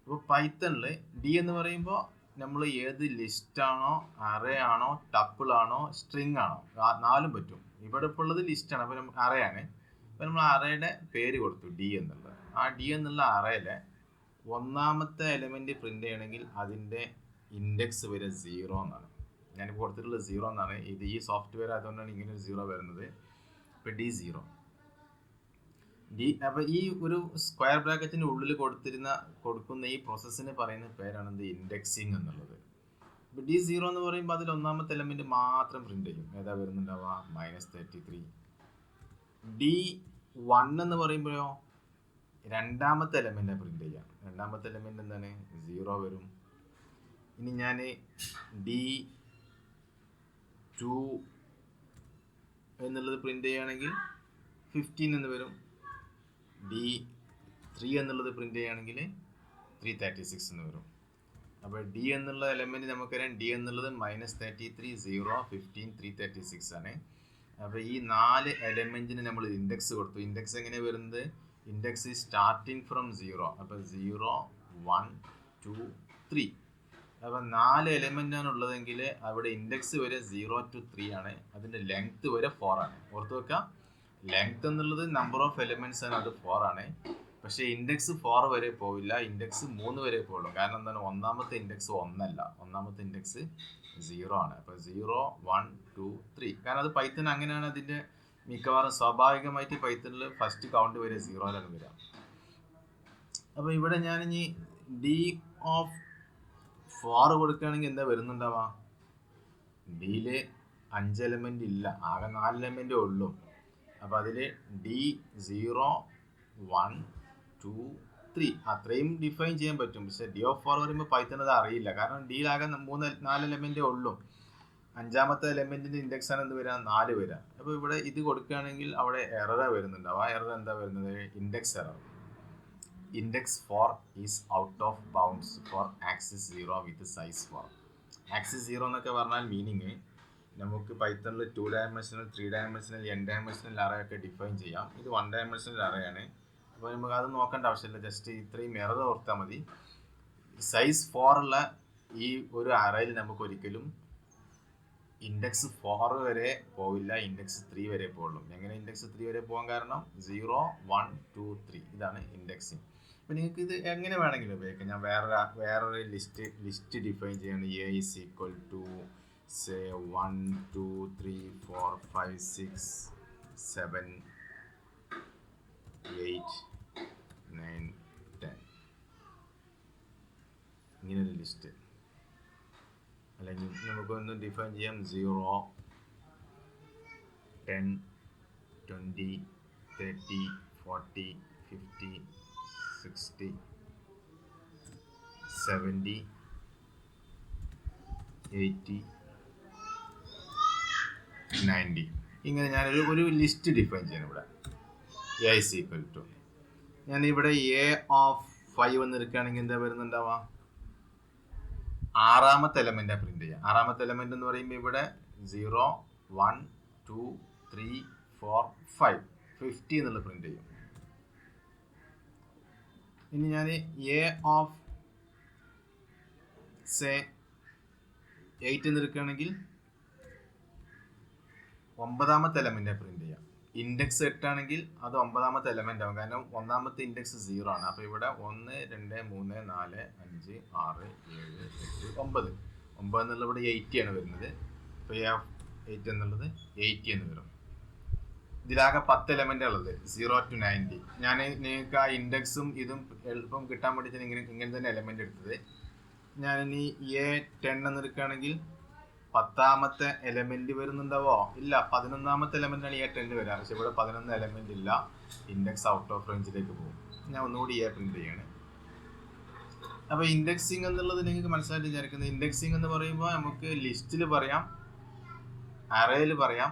ഇപ്പോൾ പൈത്തണിൽ ഡി എന്ന് പറയുമ്പോൾ നമ്മൾ ഏത് ലിസ്റ്റാണോ, അറേ ആണോ, ടപ്പിൾ ആണോ, സ്ട്രിങ് ആണോ, 4ഉം പറ്റും. ഇവിടെ ഇപ്പോൾ ഉള്ളത് ലിസ്റ്റാണ്, അപ്പോൾ അറേ ആണ്. അപ്പോൾ നമ്മൾ അറേയുടെ പേര് കൊടുത്തു ഡി എന്നുള്ളത്. ആ ഡി എന്നുള്ള അറേയിലെ ഒന്നാമത്തെ എലമെൻറ്റ് പ്രിൻ്റ് ചെയ്യണമെങ്കിൽ അതിൻ്റെ ഇൻഡെക്സ് വരെ 0 എന്നാണ്. ഞാനിപ്പോൾ കൊടുത്തിട്ടുള്ളത് 0 എന്നാണ്. ഇത് ഈ സോഫ്റ്റ്വെയർ ആയതുകൊണ്ടാണ് ഇങ്ങനെ ഒരു 0 വരുന്നത്. ഇപ്പോൾ ഡി 0. അപ്പോൾ ഈ ഒരു സ്ക്വയർ ബ്രാക്കറ്റിൻ്റെ ഉള്ളിൽ കൊടുക്കുന്ന ഈ പ്രോസസ്സിന് പറയുന്ന പേരാണ് ഇൻഡെക്സിങ് എന്നുള്ളത്. ഇപ്പോൾ ഡി 0 എന്ന് പറയുമ്പോൾ അതിൽ ഒന്നാമത്തെ എലമെൻറ്റ് മാത്രം പ്രിൻ്റ് ചെയ്യും. ഏതാ വരുന്നുണ്ടാവുക? -33. ഡി 1 എന്ന് പറയുമ്പോഴോ രണ്ടാമത്തെ എലമെൻറ്റാണ് പ്രിൻ്റ് ചെയ്യുക. രണ്ടാമത്തെ എലമെൻറ്റ് എന്താണ്? 0 വരും. ഇനി ഞാൻ D2 എന്നുള്ളത് പ്രിൻ്റ് ചെയ്യുകയാണെങ്കിൽ 15 എന്ന് വരും. D3 എന്നുള്ളത് പ്രിൻ്റ് ചെയ്യുകയാണെങ്കിൽ 336 എന്ന് വരും. അപ്പോൾ D എന്നുള്ള എലമെൻറ്റ് നമുക്കറിയാം. D എന്നുള്ളത് -33 0 15 336 ആണ്. അപ്പോൾ ഈ 4 എലമെൻറ്റിന് നമ്മൾ ഇൻഡെക്സ് കൊടുത്തു. ഇൻഡെക്സ് എങ്ങനെ വരുന്നത്? Index starting from 0. അപ്പോൾ 0 1 2 3. അപ്പോൾ 4 എലമെൻ്റാണ് ഉള്ളതെങ്കിൽ അവിടെ ഇൻഡെക്സ് വരെ 0 to 3 ആണ്. അതിൻ്റെ ലെങ്ത്ത് വരെ 4 ആണ്. ഓർത്ത് വെക്കുക, ലെങ്ത്ത് എന്നുള്ളത് നമ്പർ ഓഫ് എലമെൻറ്റ്സ് ആണ്, അത് 4 ആണ്. പക്ഷേ ഇൻഡെക്സ് 4 വരെ പോവില്ല, ഇൻഡെക്സ് 3 വരെ പോകുള്ളൂ. കാരണം എന്താണ്? ഒന്നാമത്തെ ഇൻഡെക്സ് 1 അല്ല, ഒന്നാമത്തെ ഇൻഡെക്സ് 0 ആണ്. അപ്പോൾ 0 1 2 3. കാരണം അത് പൈത്തൺ അങ്ങനെയാണ്. അതിൻ്റെ മിക്കവാറും സ്വാഭാവികമായിട്ട് പൈത്തണിൽ ഫസ്റ്റ് കൗണ്ട് വരെ 0ലാണ് വരിക. അപ്പോൾ ഇവിടെ ഞാൻ ഇനി D4 കൊടുക്കുകയാണെങ്കിൽ എന്താ വരുന്നുണ്ടാവുക? ഡിയിൽ 5 എലമെൻ്റ് ഇല്ല, ആകെ 4 എലമെൻ്റേ ഉള്ളൂ. അപ്പോൾ അതിൽ D0 1 2 3 അത്രയും ഡിഫൈൻ ചെയ്യാൻ പറ്റും. പക്ഷേ D4 വരുമ്പോൾ പൈത്തൺ അത് അറിയില്ല. കാരണം ഡിയിലാകെ 4 എലമെൻ്റേ ഉള്ളൂ. 5ാമത്തെ എലമെൻറ്റിൻ്റെ ഇൻഡെക്സ് ആണ് എന്ത് വരിക? 4 വരിക. അപ്പോൾ ഇവിടെ ഇത് കൊടുക്കുകയാണെങ്കിൽ അവിടെ എറർ വരുന്നുണ്ടാവും. ആ എറർ എന്താ വരുന്നത്? Index error. Index 4 is out of bounds for axis 0 with size 4. Axis 0 എന്നൊക്കെ പറഞ്ഞാൽ മീനിങ് നമുക്ക് പൈത്തണിൽ 2 dimensional 3 dimensional n dimensional array ഒക്കെ ഡിഫൈൻ ചെയ്യാം. ഇത് 1 ഡയമെൻഷണൽ അറേയാണ്. അപ്പോൾ നമുക്ക് അത് നോക്കേണ്ട ആവശ്യമില്ല, ജസ്റ്റ് ഇത്രയും എറർ ഓർത്താൽ മതി. സൈസ് 4 ഉള്ള ഈ ഒരു അറേയിൽ നമുക്ക് ഒരിക്കലും ഇൻഡെക്സ് 4 വരെ പോവില്ല, ഇൻഡെക്സ് 3 വരെ പോകുള്ളൂ. എങ്ങനെ ഇൻഡെക്സ് 3 വരെ പോകാൻ കാരണം? 0 1 2 3 ഇതാണ് ഇൻഡെക്സിങ്. അപ്പോൾ നിങ്ങൾക്ക് ഇത് എങ്ങനെ വേണമെങ്കിലും ഉപയോഗിക്കാം. ഞാൻ വേറൊരു ലിസ്റ്റ് ഡിഫൈൻ ചെയ്യാണ്. A is equal to say 1 2 3 4 5 6 7 8 9 10 ഇങ്ങനൊരു ലിസ്റ്റ്. അല്ലെങ്കിൽ നമുക്കൊന്ന് ഡിഫൈൻ ചെയ്യാം. 0 10 20 30 40 50 60 70 80 90 ഇങ്ങനെ ഞാനൊരു ലിസ്റ്റ് ഡിഫൈൻ ചെയ്യണം. ഇവിടെ A is equal to ഞാനിവിടെ A of 5 എന്നെടുക്കുകയാണെങ്കിൽ എന്താ വരുന്നുണ്ടാവുക? 6ാമത്തെ എലമെൻറ്റാണ് പ്രിൻ്റ് ചെയ്യുക. 6ാമത്തെ എലമെൻ്റ് എന്ന് പറയുമ്പോൾ ഇവിടെ 0 1 2 3 4 5 50 എന്നുള്ള പ്രിൻ്റ് ചെയ്യും. ഇനി ഞാൻ A of say 8 എന്നെടുക്കുകയാണെങ്കിൽ 9ാമത്തെ എലമെൻറ്റാണ് പ്രിൻ്റ് ചെയ്യുക. ഇൻഡെക്സ് 8 ആണെങ്കിൽ അത് 9ാമത്തെ എലമെൻ്റ് ആവും. കാരണം 1ാമത്തെ ഇൻഡെക്സ് 0 ആണ്. അപ്പോൾ ഇവിടെ 1 2 3 4 5 6 7 8 9 എന്നുള്ളത് ഇവിടെ 80 ആണ് വരുന്നത്. അപ്പോൾ A of 8 എന്നുള്ളത് 80 എന്ന് വരും. ഇതിലാകെ 10 എലമെൻ്റ് ഉള്ളത് 0 to 90. ഞാൻ നിങ്ങൾക്ക് ആ ഇൻഡെക്സും ഇതും എളുപ്പം കിട്ടാൻ വേണ്ടിയിട്ട് ഇങ്ങനെ തന്നെ എലമെൻ്റ് എടുത്തത്. ഞാനിനി A10 എന്നെടുക്കുകയാണെങ്കിൽ 10ാമത്തെ എലമെൻറ്റ് വരുന്നുണ്ടാവോ? ഇല്ല, 11ാമത്തെ എലമെൻ്റാണ് A10 വരിക. പക്ഷേ ഇവിടെ 11 എലമെൻ്റ് ഇല്ല, ഇൻഡെക്സ് ഔട്ട് ഓഫ് റേഞ്ചിലേക്ക് പോകും. ഞാൻ ഒന്നുകൂടി A പ്രിൻ്റ് ചെയ്യാണ്. അപ്പോൾ ഇൻഡെക്സിങ് എന്നുള്ളത് നിങ്ങൾക്ക് മനസ്സിലായിട്ട് വിചാരിക്കുന്നത്. ഇൻഡെക്സിങ് എന്ന് പറയുമ്പോൾ നമുക്ക് ലിസ്റ്റിൽ പറയാം, അറേയിൽ പറയാം,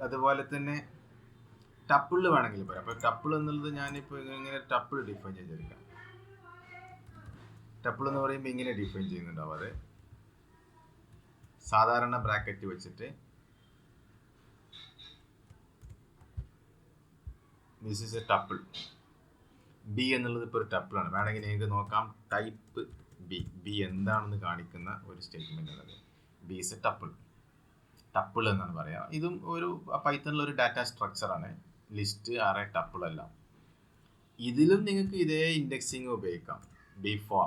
അതുപോലെ തന്നെ ടപ്പിളിൽ വേണമെങ്കിൽ പറയാം. അപ്പോൾ ടപ്പിൾ എന്നുള്ളത് ഞാനിപ്പോൾ ഇങ്ങനെ ടപ്പിൾ ഡിഫൈൻ ചെയ്തെടുക്കാം. ടപ്പിൾ എന്ന് പറയുമ്പോൾ ഇങ്ങനെ ഡിഫൈൻ ചെയ്യുന്നുണ്ടാവും. അത് സാധാരണ ബ്രാക്കറ്റ് വെച്ചിട്ട് this is A tuple. B എന്നുള്ളത് ഇപ്പോൾ ഒരു ടപ്പിളാണ്. വേണമെങ്കിൽ നിങ്ങൾക്ക് നോക്കാം, ടൈപ്പ് ബി എന്താണെന്ന് കാണിക്കുന്ന ഒരു സ്റ്റേറ്റ്മെൻ്റ് ആണ്. ബി ഈസ് എ ടപ്പിൾ എന്നാണ് പറയുക. ഇതും ഒരു പൈത്തണിലൊരു ഡാറ്റ സ്ട്രക്ചറാണ്. ലിസ്റ്റ് അറേ ടപ്പിൾ എല്ലാം. ഇതിലും നിങ്ങൾക്ക് ഇതേ ഇൻഡെക്സിങ് ഉപയോഗിക്കാം. B4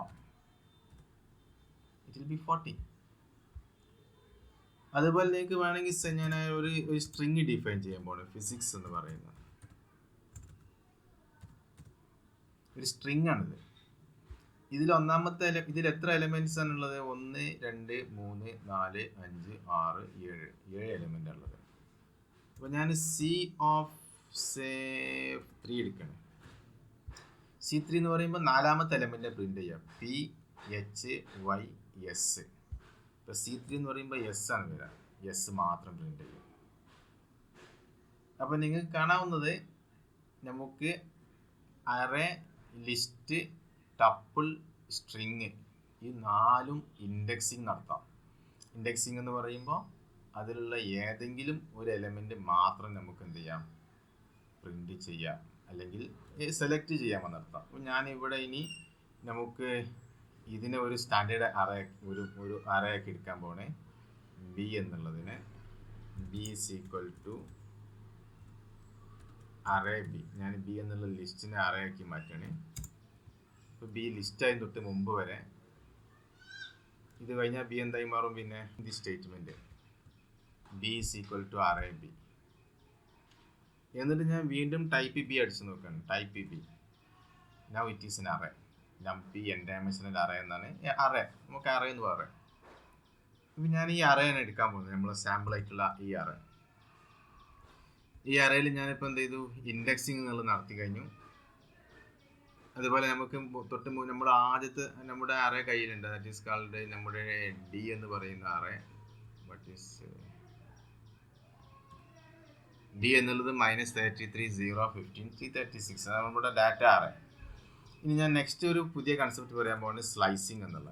it will be 40. അതുപോലെ നിങ്ങൾക്ക് വേണമെങ്കിൽ ഞാൻ ഒരു സ്ട്രിങ് ഡിഫൈൻ ചെയ്യാൻ പോകുന്നത്. ഫിസിക്സ് എന്ന് പറയുന്നത് ഒരു സ്ട്രിങ് ആണിത്. ഇതിൽ ഇതിൽ എത്ര എലമെൻറ്റ്സ് ആണുള്ളത്? 1 2 3 4 5 6 7 എലമെൻ്റ് ഉള്ളത്. അപ്പോൾ ഞാൻ C3 എടുക്കണം. C3 എന്ന് പറയുമ്പോൾ 4ാമത്തെ എലമെൻ്റ് പ്രിൻ്റ് ചെയ്യാം. P HYS. ഇപ്പോൾ C3 എന്ന് പറയുമ്പോൾ എസ് ആണ് വരിക, എസ് മാത്രം പ്രിൻ്റ് ചെയ്യും. അപ്പോൾ നിങ്ങൾക്ക് കാണാവുന്നത് നമുക്ക് അറേ, ലിസ്റ്റ്, ടപ്പിൾ, സ്ട്രിങ് ഈ 4 ഇൻഡെക്സിങ് നടത്താം. ഇൻഡെക്സിങ് എന്ന് പറയുമ്പോൾ അതിലുള്ള ഏതെങ്കിലും ഒരു എലമെൻറ്റ് മാത്രം നമുക്ക് എന്ത് ചെയ്യാം, പ്രിൻ്റ് ചെയ്യാം, അല്ലെങ്കിൽ സെലക്ട് ചെയ്യാമെന്നർത്ഥം. അപ്പോൾ ഞാനിവിടെ ഇനി നമുക്ക് ഇതിനെ ഒരു സ്റ്റാൻഡേർഡ് അറേ, ഒരു അറേ ആക്കി എടുക്കാൻ പോണേ. ബി എന്നുള്ളതിന് b is equal to array b. ഞാൻ ബി എന്നുള്ള ലിസ്റ്റിനെ അറേ ആക്കി മാറ്റണേ. ഇപ്പോൾ ബി ലിസ്റ്റായി തൊട്ട് മുമ്പ് വരെ, ഇത് കഴിഞ്ഞാൽ ബി എന്തായി മാറും, പിന്നെ ഇത് statement b is equal to array b. എന്നിട്ട് ഞാൻ വീണ്ടും ടൈപ്പ് ബി അടിച്ച് നോക്കുകയാണ്. Type b, now it is n array. NumPy n dimensional array എന്നാണ് അറേ, നമുക്ക് അറേ എന്ന് പറയാം. ഇപ്പം ഞാൻ ഈ അറേയാണ് എടുക്കാൻ പോകുന്നത്, നമ്മൾ സാമ്പിൾ ആയിട്ടുള്ള ഈ അറേ. ഈ അറേയിൽ ഞാനിപ്പോൾ എന്ത് ചെയ്തു, ഇൻഡെക്സിങ് എന്നുള്ളത് നടത്തി കഴിഞ്ഞു. അതുപോലെ നമുക്ക് തൊട്ട് നമ്മുടെ ആദ്യത്തെ നമ്മുടെ അറേ കയ്യിലുണ്ട്, ദാറ്റ് ഈസ് കാൾഡ് നമ്മുടെ ഡി എന്ന് പറയുന്ന അറേ. വട്ട് ഈസ് ഡി എന്നുള്ളത് -33 0 15 336 അതാണ് നമ്മുടെ ഡാറ്റ അറേ. ഇനി ഞാൻ നെക്സ്റ്റ് ഒരു പുതിയ കൺസെപ്റ്റ് പറയാൻ പോകുന്നത് സ്ലൈസിങ് എന്നുള്ള.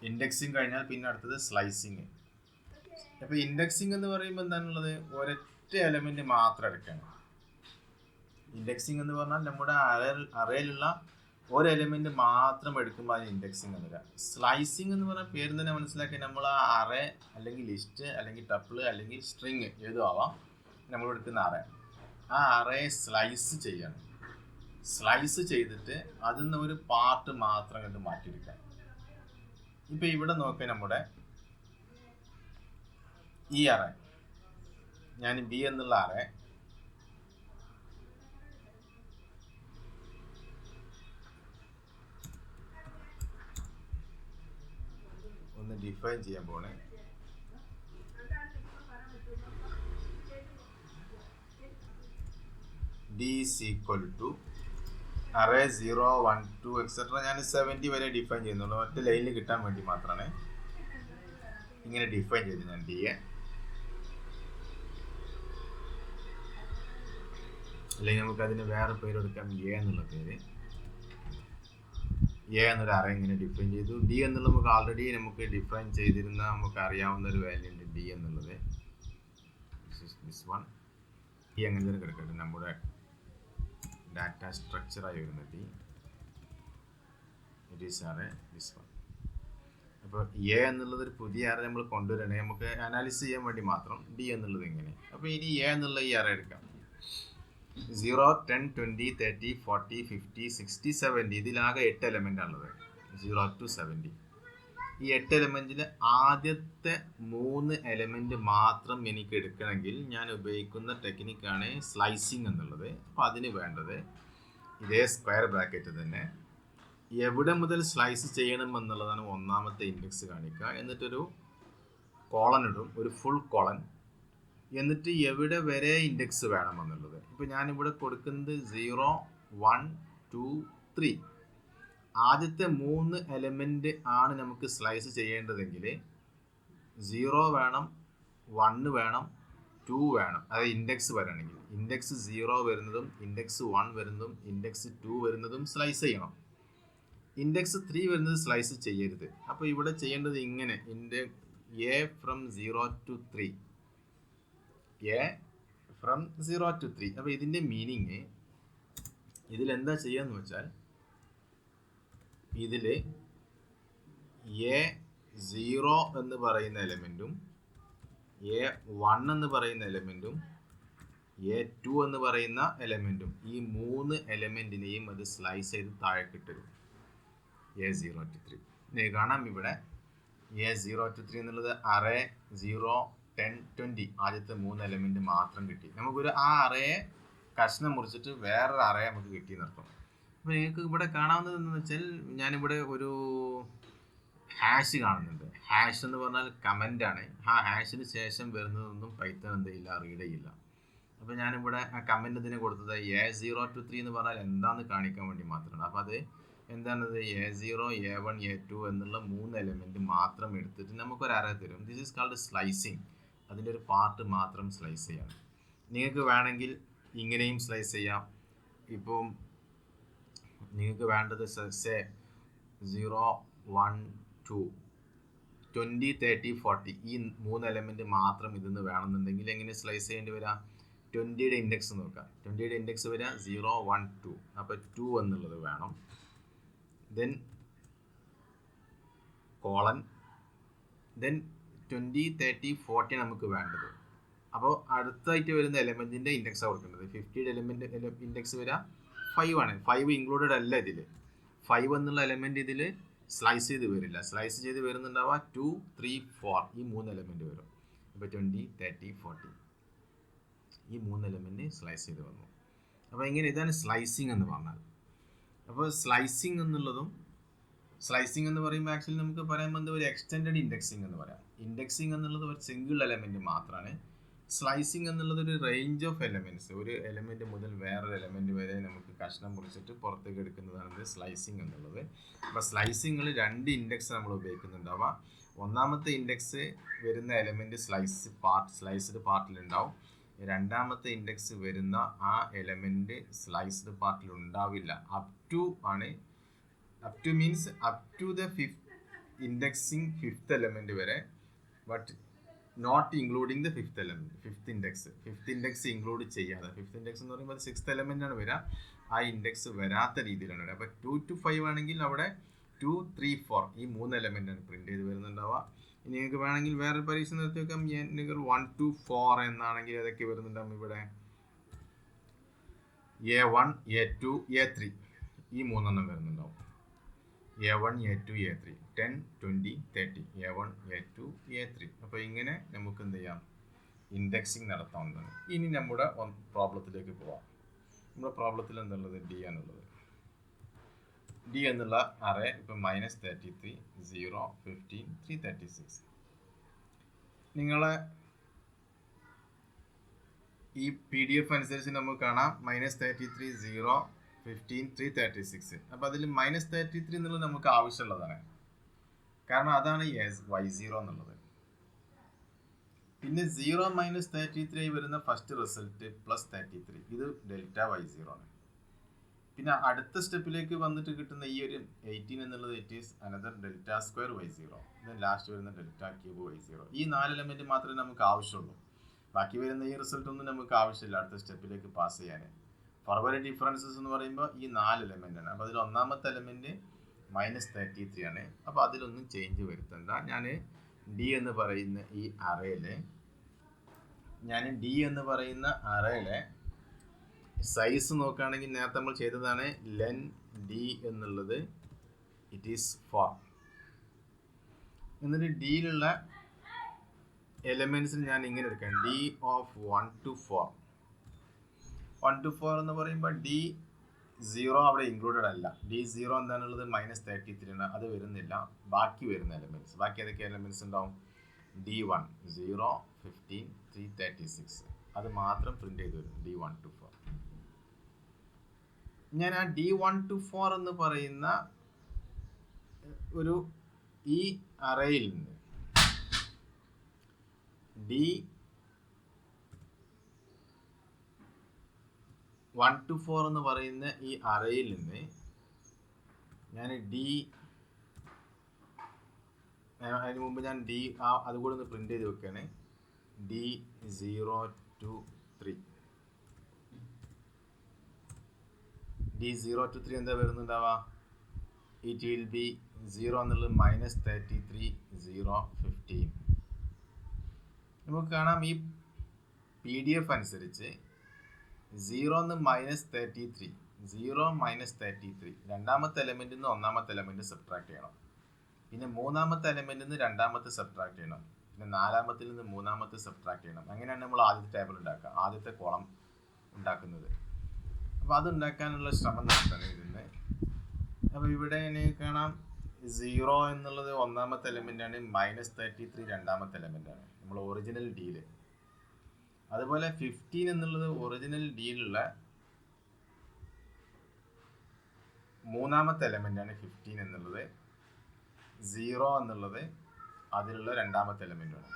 ഇൻഡെക്സിങ് കഴിഞ്ഞാൽ പിന്നെ അടുത്തത് സ്ലൈസിങ്. അപ്പോൾ ഇൻഡെക്സിങ് എന്ന് പറയുമ്പോൾ എന്താണുള്ളത്, ഒരൊറ്റ എലമെൻറ്റ് മാത്രം എടുക്കണം. ഇൻഡെക്സിങ് എന്ന് പറഞ്ഞാൽ നമ്മുടെ അറേയിലുള്ള ഒരു എലിമെന്റ് മാത്രം എടുക്കുമ്പോൾ അതിന് ഇൻഡെക്സിങ് എന്ന് പറയാം. സ്ലൈസിങ് എന്ന് പറഞ്ഞാൽ പേര് തന്നെ മനസ്സിലാക്കി, നമ്മൾ ആ അറേ അല്ലെങ്കിൽ ലിസ്റ്റ് അല്ലെങ്കിൽ ടപ്പിള് അല്ലെങ്കിൽ സ്ട്രിങ് ഏതും ആവാം, നമ്മൾ എടുക്കുന്ന അറേ, ആ അറേ സ്ലൈസ് ചെയ്യണം. സ്ലൈസ് ചെയ്തിട്ട് അതിൽ നിന്ന് ഒരു പാർട്ട് മാത്രം കണ്ട് മാറ്റിയെടുക്കാം. ഇപ്പം ഇവിടെ നോക്കുക, നമ്മുടെ ഈ അറേ, ഞാൻ ബി എന്നുള്ള അറേ ഒന്ന് ഡിഫൈൻ ചെയ്യാൻ പോണേ. D is equal to array 0 1 2 etcetera ഞാൻ 70 വരെ ഡിഫൈൻ ചെയ്യുന്നുള്ളൂ, ഒറ്റ ലൈനിൽ കിട്ടാൻ വേണ്ടി മാത്രമാണ് ഇങ്ങനെ ഡിഫൈൻ ചെയ്ത് ഞാൻ ഡിയെ. അല്ലെങ്കിൽ നമുക്കതിന് വേറെ പേര് കൊടുക്കാം, എ എന്നുള്ള പേര്. എ എന്നൊരു അറേ ഇങ്ങനെ ഡിഫൈൻ ചെയ്തു. ഡി എന്നുള്ളത് നമുക്ക് ആൾറെഡി നമുക്ക് ഡിഫൈൻ ചെയ്തിരുന്ന നമുക്ക് അറിയാവുന്ന ഒരു വാല്യൂ ഉണ്ട് ഡി എന്നുള്ളത്. ദിസ് വൺ ഡി അങ്ങനെ തന്നെ കിടക്കട്ടെ, നമ്മുടെ ഡാറ്റ സ്ട്രക്ചറായി വരുന്ന D. It is array this one. അപ്പോൾ എ എന്നുള്ളത് ഒരു പുതിയ അറേ നമ്മൾ കൊണ്ടുവരണേ, നമുക്ക് അനാലിസിസ് ചെയ്യാൻ വേണ്ടി മാത്രം. ഡി എന്നുള്ളത് എങ്ങനെ, അപ്പോൾ ഇനി എ എന്നുള്ള ഈ അറേ എടുക്കാം. 0 10 20 30 40 50 60 70 ഇതിലാകെ 8 എലമെൻ്റ് ഉള്ളത്, 0 to 70. ഈ 8 എലമെൻറ്റിൽ ആദ്യത്തെ 3 എലമെൻറ്റ് മാത്രം എനിക്ക് എടുക്കണമെങ്കിൽ ഞാൻ ഉപയോഗിക്കുന്ന ടെക്നിക്കാണ് സ്ലൈസിങ് എന്നുള്ളത്. അപ്പോൾ അതിന് വേണ്ടത് ഇതേ സ്ക്വയർ ബ്രാക്കറ്റ് തന്നെ എവിടെ മുതൽ സ്ലൈസ് ചെയ്യണം എന്നുള്ളതാണ് ഒന്നാമത്തെ ഇൻഡെക്സ് കാണിക്കുക. എന്നിട്ടൊരു കോളൻ ഇടും, ഒരു ഫുൾ കോളൻ. എന്നിട്ട് എവിടെ വരെ ഇൻഡെക്സ് വേണമെന്നുള്ളത്. ഇപ്പോൾ ഞാനിവിടെ കൊടുക്കുന്നത് 0 1 2 3 ആദ്യത്തെ 3 എലമെൻറ്റ് ആണ് നമുക്ക് സ്ലൈസ് ചെയ്യേണ്ടതെങ്കിൽ 0 വേണം, 1 വേണം, 2 വേണം. അതായത് ഇൻഡെക്സ് വരണമെങ്കിൽ ഇൻഡെക്സ് 0 വരുന്നതും ഇൻഡെക്സ് 1 വരുന്നതും ഇൻഡെക്സ് 2 വരുന്നതും സ്ലൈസ് ചെയ്യണം. ഇൻഡെക്സ് 3 വരുന്നത് സ്ലൈസ് ചെയ്യരുത്. അപ്പോൾ ഇവിടെ ചെയ്യേണ്ടത് ഇങ്ങനെ, A from 0 to 3, A from 0 to 3. അപ്പോൾ ഇതിൻ്റെ മീനിങ് ഇതിലെന്താ ചെയ്യാന്ന് വെച്ചാൽ, ഇതിൽ എ 0 എന്ന് പറയുന്ന എലമെൻറ്റും എ 1 എന്ന് പറയുന്ന എലമെൻറ്റും എ 2 എന്ന് പറയുന്ന എലമെൻറ്റും ഈ 3 എലമെൻറ്റിനെയും അത് സ്ലൈസ് ചെയ്ത് താഴെക്കിട്ടരും. എ 0 to 3 നിങ്ങൾക്ക് കാണാം. ഇവിടെ എ 0 to 3 എന്നുള്ളത് അറേ 0 10 20 ആദ്യത്തെ 3 എലമെൻറ്റ് മാത്രം കിട്ടി. നമുക്കൊരു ആ അറയെ കഷ്ണം മുറിച്ചിട്ട് വേറൊരു അറേ നമുക്ക് കിട്ടി നിർത്തും. അപ്പോൾ നിങ്ങൾക്ക് ഇവിടെ കാണാവുന്നത് എന്താണെന്ന് വെച്ചാൽ, ഞാനിവിടെ ഒരു ഹാഷ് കാണുന്നുണ്ട്. ഹാഷ് എന്ന് പറഞ്ഞാൽ കമൻ്റാണ്. ആ ഹാഷിന് ശേഷം വരുന്നതൊന്നും പൈത്തൺ എന്ത് ചെയ്യില്ല, റീഡ് ചെയ്യില്ല. അപ്പോൾ ഞാനിവിടെ ആ കമൻറ്റ് ഇതിന് കൊടുത്തത് A0 to 3 എന്ന് പറഞ്ഞാൽ എന്താണെന്ന് കാണിക്കാൻ വേണ്ടി മാത്രമാണ്. അപ്പോൾ അത് എന്താണത് A0, A1, A2 എന്നുള്ള 3 എലമെൻറ്റ് മാത്രം എടുത്തിട്ട് നമുക്കൊരു അറേ തരും. This is called slicing. അതിൻ്റെ ഒരു പാർട്ട് മാത്രം സ്ലൈസ് ചെയ്യണം. നിങ്ങൾക്ക് വേണമെങ്കിൽ ഇങ്ങനെയും സ്ലൈസ് ചെയ്യാം. ഇപ്പം നിങ്ങൾക്ക് വേണ്ടത് 0, 1, 2, 20, 30, 40 ഈ 3 എലമെൻറ്റ് മാത്രം ഇതിന്ന് വേണമെന്നുണ്ടെങ്കിൽ എങ്ങനെ സ്ലൈസ് ചെയ്യേണ്ടി വരാം? 20യുടെ ഇൻഡെക്സ് നോക്കാം. 20യുടെ ഇൻഡെക്സ് വരിക 0, 1, 2. അപ്പോൾ 2 എന്നുള്ളത് വേണം. ദെൻ കോളൻ, ദെൻ 20, 30, 40 നമുക്ക് വേണ്ടത്. അപ്പോൾ അടുത്തായിട്ട് വരുന്ന എലമെൻറ്റിൻ്റെ ഇൻഡെക്സാണ് കൊടുക്കേണ്ടത്. 50യുടെ എലമെൻറ്റ് ഇൻഡെക്സ് വരിക 5 ആണ്. 5 ഇൻക്ലൂഡഡ് അല്ല ഇതിൽ. 5 എന്നുള്ള എലമെൻറ്റ് ഇതിൽ സ്ലൈസ് ചെയ്ത് വരില്ല. സ്ലൈസ് ചെയ്ത് വരുന്നുണ്ടാവുക 2, 3, 4 ഈ 3 എലമെൻറ്റ് വരും. ഇപ്പോൾ 20, 30, 40 ഈ 3 എലമെൻറ്റ് സ്ലൈസ് ചെയ്ത് വന്നു. അപ്പോൾ ഇങ്ങനെ ഇതാണ് സ്ലൈസിങ് എന്ന് പറഞ്ഞാൽ. അപ്പോൾ സ്ലൈസിങ് എന്നുള്ളതും സ്ലൈസിങ് എന്ന് പറയുമ്പോൾ ആക്ച്വലി നമുക്ക് പറയാൻ ഒരു എക്സ്റ്റെൻഡഡ് ഇൻഡെക്സിങ് എന്ന് പറയാം. ഇൻഡെക്സിങ് എന്നുള്ളത് ഒരു സിംഗിൾ എലമെൻറ്റ് മാത്രമാണ്. സ്ലൈസിങ് എന്നുള്ളത് ഒരു റേഞ്ച് ഓഫ് എലമെൻറ്റ്സ്, ഒരു എലമെൻറ്റ് മുതൽ വേറൊരു എലമെൻറ്റ് വരെ നമുക്ക് കഷ്ണം മുറിച്ചിട്ട് പുറത്തേക്ക് എടുക്കുന്നതാണ് സ്ലൈസിങ് എന്നുള്ളത്. അപ്പോൾ സ്ലൈസിങ്ങിൽ 2 ഇൻഡെക്സ് നമ്മൾ ഉപയോഗിക്കുന്നുണ്ടാവുക. ഒന്നാമത്തെ ഇൻഡെക്സ് വരുന്ന എലമെൻറ്റ് സ്ലൈസ്ഡ് പാർട്ടിലുണ്ടാവും. രണ്ടാമത്തെ ഇൻഡെക്സ് വരുന്ന ആ എലമെൻറ്റ് സ്ലൈസ്ഡ് പാർട്ടിൽ ഉണ്ടാവില്ല. Up to means up to the indexing 5th element വരെ, but not including the 5th element. 5th index include ചെയ്യാതെ, 5th ഇൻഡെക്സ് എന്ന് പറയുമ്പോൾ 6th എലമെൻ്റ് ആണ് വരിക. ആ ഇൻഡെക്സ് വരാത്ത രീതിയിലാണ് വരിക. അപ്പോൾ 2 to 5 ആണെങ്കിൽ അവിടെ 2, 3, 4 ഈ 3 എലമെൻ്റാണ് പ്രിൻറ്റ് ചെയ്ത് വരുന്നുണ്ടാവുക. ഇനി നിങ്ങൾക്ക് വേണമെങ്കിൽ വേറൊരു പരീക്ഷ നിർത്തി വെക്കാം. നിങ്ങൾ 1 to 4 എന്നാണെങ്കിൽ ഏതൊക്കെ വരുന്നുണ്ടാവും? ഇവിടെ A1, A2, A3 ഈ 3 വരുന്നുണ്ടാവും. A1, A2, A3 10, 20, 30 A1, A2, A3. അപ്പോൾ ഇങ്ങനെ നമുക്ക് എന്ത് ചെയ്യാം? ഇൻഡെക്സിങ് നടത്താവുന്നതാണ്. ഇനി നമ്മുടെ പ്രോബ്ലത്തിലേക്ക് പോവാം. നമ്മുടെ പ്രോബ്ലത്തിൽ എന്തുള്ളത്? D ആണുള്ളത്. D എന്നുള്ള അറേ ഇപ്പം -33, 0, 15, 336. നിങ്ങളെ ഈ PDF അനുസരിച്ച് നമുക്ക് കാണാം -33, 0, 15, 336. അപ്പോൾ അതിൽ -33 എന്നുള്ളത് നമുക്ക് ആവശ്യമുള്ളതാണ്. കാരണം അതാണ് Y0 എന്നുള്ളത്. പിന്നെ 0 - 33 വരുന്ന ഫസ്റ്റ് റിസൾട്ട് +33. ഇത് ഡെൽറ്റ Y0 ആണ്. പിന്നെ അടുത്ത സ്റ്റെപ്പിലേക്ക് വന്നിട്ട് കിട്ടുന്ന ഈ ഒരു 18 എന്നുള്ളത് it is another ∆2 Y0. Then last വരുന്ന ∆3 Y0. ഈ 4 എലമെൻറ്റ് മാത്രമേ നമുക്ക് ആവശ്യമുള്ളൂ. ബാക്കി വരുന്ന ഈ റിസൾട്ട് ഒന്നും നമുക്ക് ആവശ്യമില്ല അടുത്ത സ്റ്റെപ്പിലേക്ക് പാസ് ചെയ്യാൻ. ഫോർവേഡ് ഡിഫറൻസസ് എന്ന് പറയുമ്പോൾ ഈ 4 എലമെൻ്റാണ്. അപ്പോൾ അതിൽ ഒന്നാമത്തെ എലമെൻറ്റ് -33 ആണ്. അപ്പോൾ അതിലൊന്നും ചേഞ്ച് വരുത്തണ്ട. ഞാൻ D എന്ന് പറയുന്ന ഈ അറേയിലെ സൈസ് നോക്കുകയാണെങ്കിൽ നേരത്തെ നമ്മൾ ചെയ്തതാണ്. len D എന്നുള്ളത് ഇറ്റ് ഈസ് 4. എന്നിട്ട് ഡിയിലുള്ള എലമെൻറ്റ്സിന് ഞാൻ ഇങ്ങനെ എടുക്കാം. D of 1 to 4. 1 to 4 എന്ന് പറയുമ്പോൾ D0 അവിടെ ഇൻക്ലൂഡഡ് അല്ല. D0 എന്താണുള്ളത്? -33 ആണ്. അത് വരുന്നില്ല. ബാക്കി വരുന്ന എലമെൻറ്റ്സ്, ബാക്കി ഏതൊക്കെ എലമെൻറ്റ്സ് ഉണ്ടാവും? D1, 0, 15, 336 അത് മാത്രം പ്രിന്റ് ചെയ്ത് വരും. D1 to 4. ഞാൻ ആ D1 to 4 എന്ന് പറയുന്ന ഒരു ഈ അറേയിൽ നിന്ന് D1 to 4 എന്ന് പറയുന്ന ഈ അറേയിൽ നിന്ന് ഞാൻ അതിന് മുമ്പ് ഞാൻ അതുകൂടെ ഒന്ന് പ്രിന്റ് ചെയ്ത് വെക്കുകയാണ്. D0 to 3. D0 to 3 എന്താ വരുന്നുണ്ടാവുക? ഇറ്റ് വിൽ ബി 0 എന്നുള്ളത് -33, 0, 15. നമുക്ക് കാണാം ഈ PDF അനുസരിച്ച് 0 എന്ന് -33 രണ്ടാമത്തെ എലമെൻറ്റിൽ നിന്ന് ഒന്നാമത്തെ എലമെൻറ്റ് സബ്ട്രാക്ട് ചെയ്യണം. പിന്നെ മൂന്നാമത്തെ എലമെൻറ്റിൽ നിന്ന് രണ്ടാമത്തെ സബ്ട്രാക്ട് ചെയ്യണം. പിന്നെ നാലാമത്തിൽ നിന്ന് മൂന്നാമത്തെ സബ്ട്രാക്ട് ചെയ്യണം. അങ്ങനെയാണ് നമ്മൾ ആദ്യത്തെ ടേബിൾ ഉണ്ടാക്കുക, ആദ്യത്തെ കോളം ഉണ്ടാക്കുന്നത്. അപ്പോൾ അതുണ്ടാക്കാനുള്ള ശ്രമം നടത്തണം ഇതിന്. അപ്പോൾ ഇവിടെ എനിക്ക് കാണാം 0 എന്നുള്ളത് ഒന്നാമത്തെ എലമെൻ്റാണ്, -33 രണ്ടാമത്തെ എലമെൻ്റാണ് നമ്മൾ ഒറിജിനൽ ഡിയിൽ. അതുപോലെ 15 എന്നുള്ളത് ഒറിജിനൽ ഡിയിലുള്ള മൂന്നാമത്തെ എലമെൻ്റാണ് 15 എന്നുള്ളത്. 0 എന്നുള്ളത് അതിലുള്ള രണ്ടാമത്തെ എലമെൻ്റാണ്.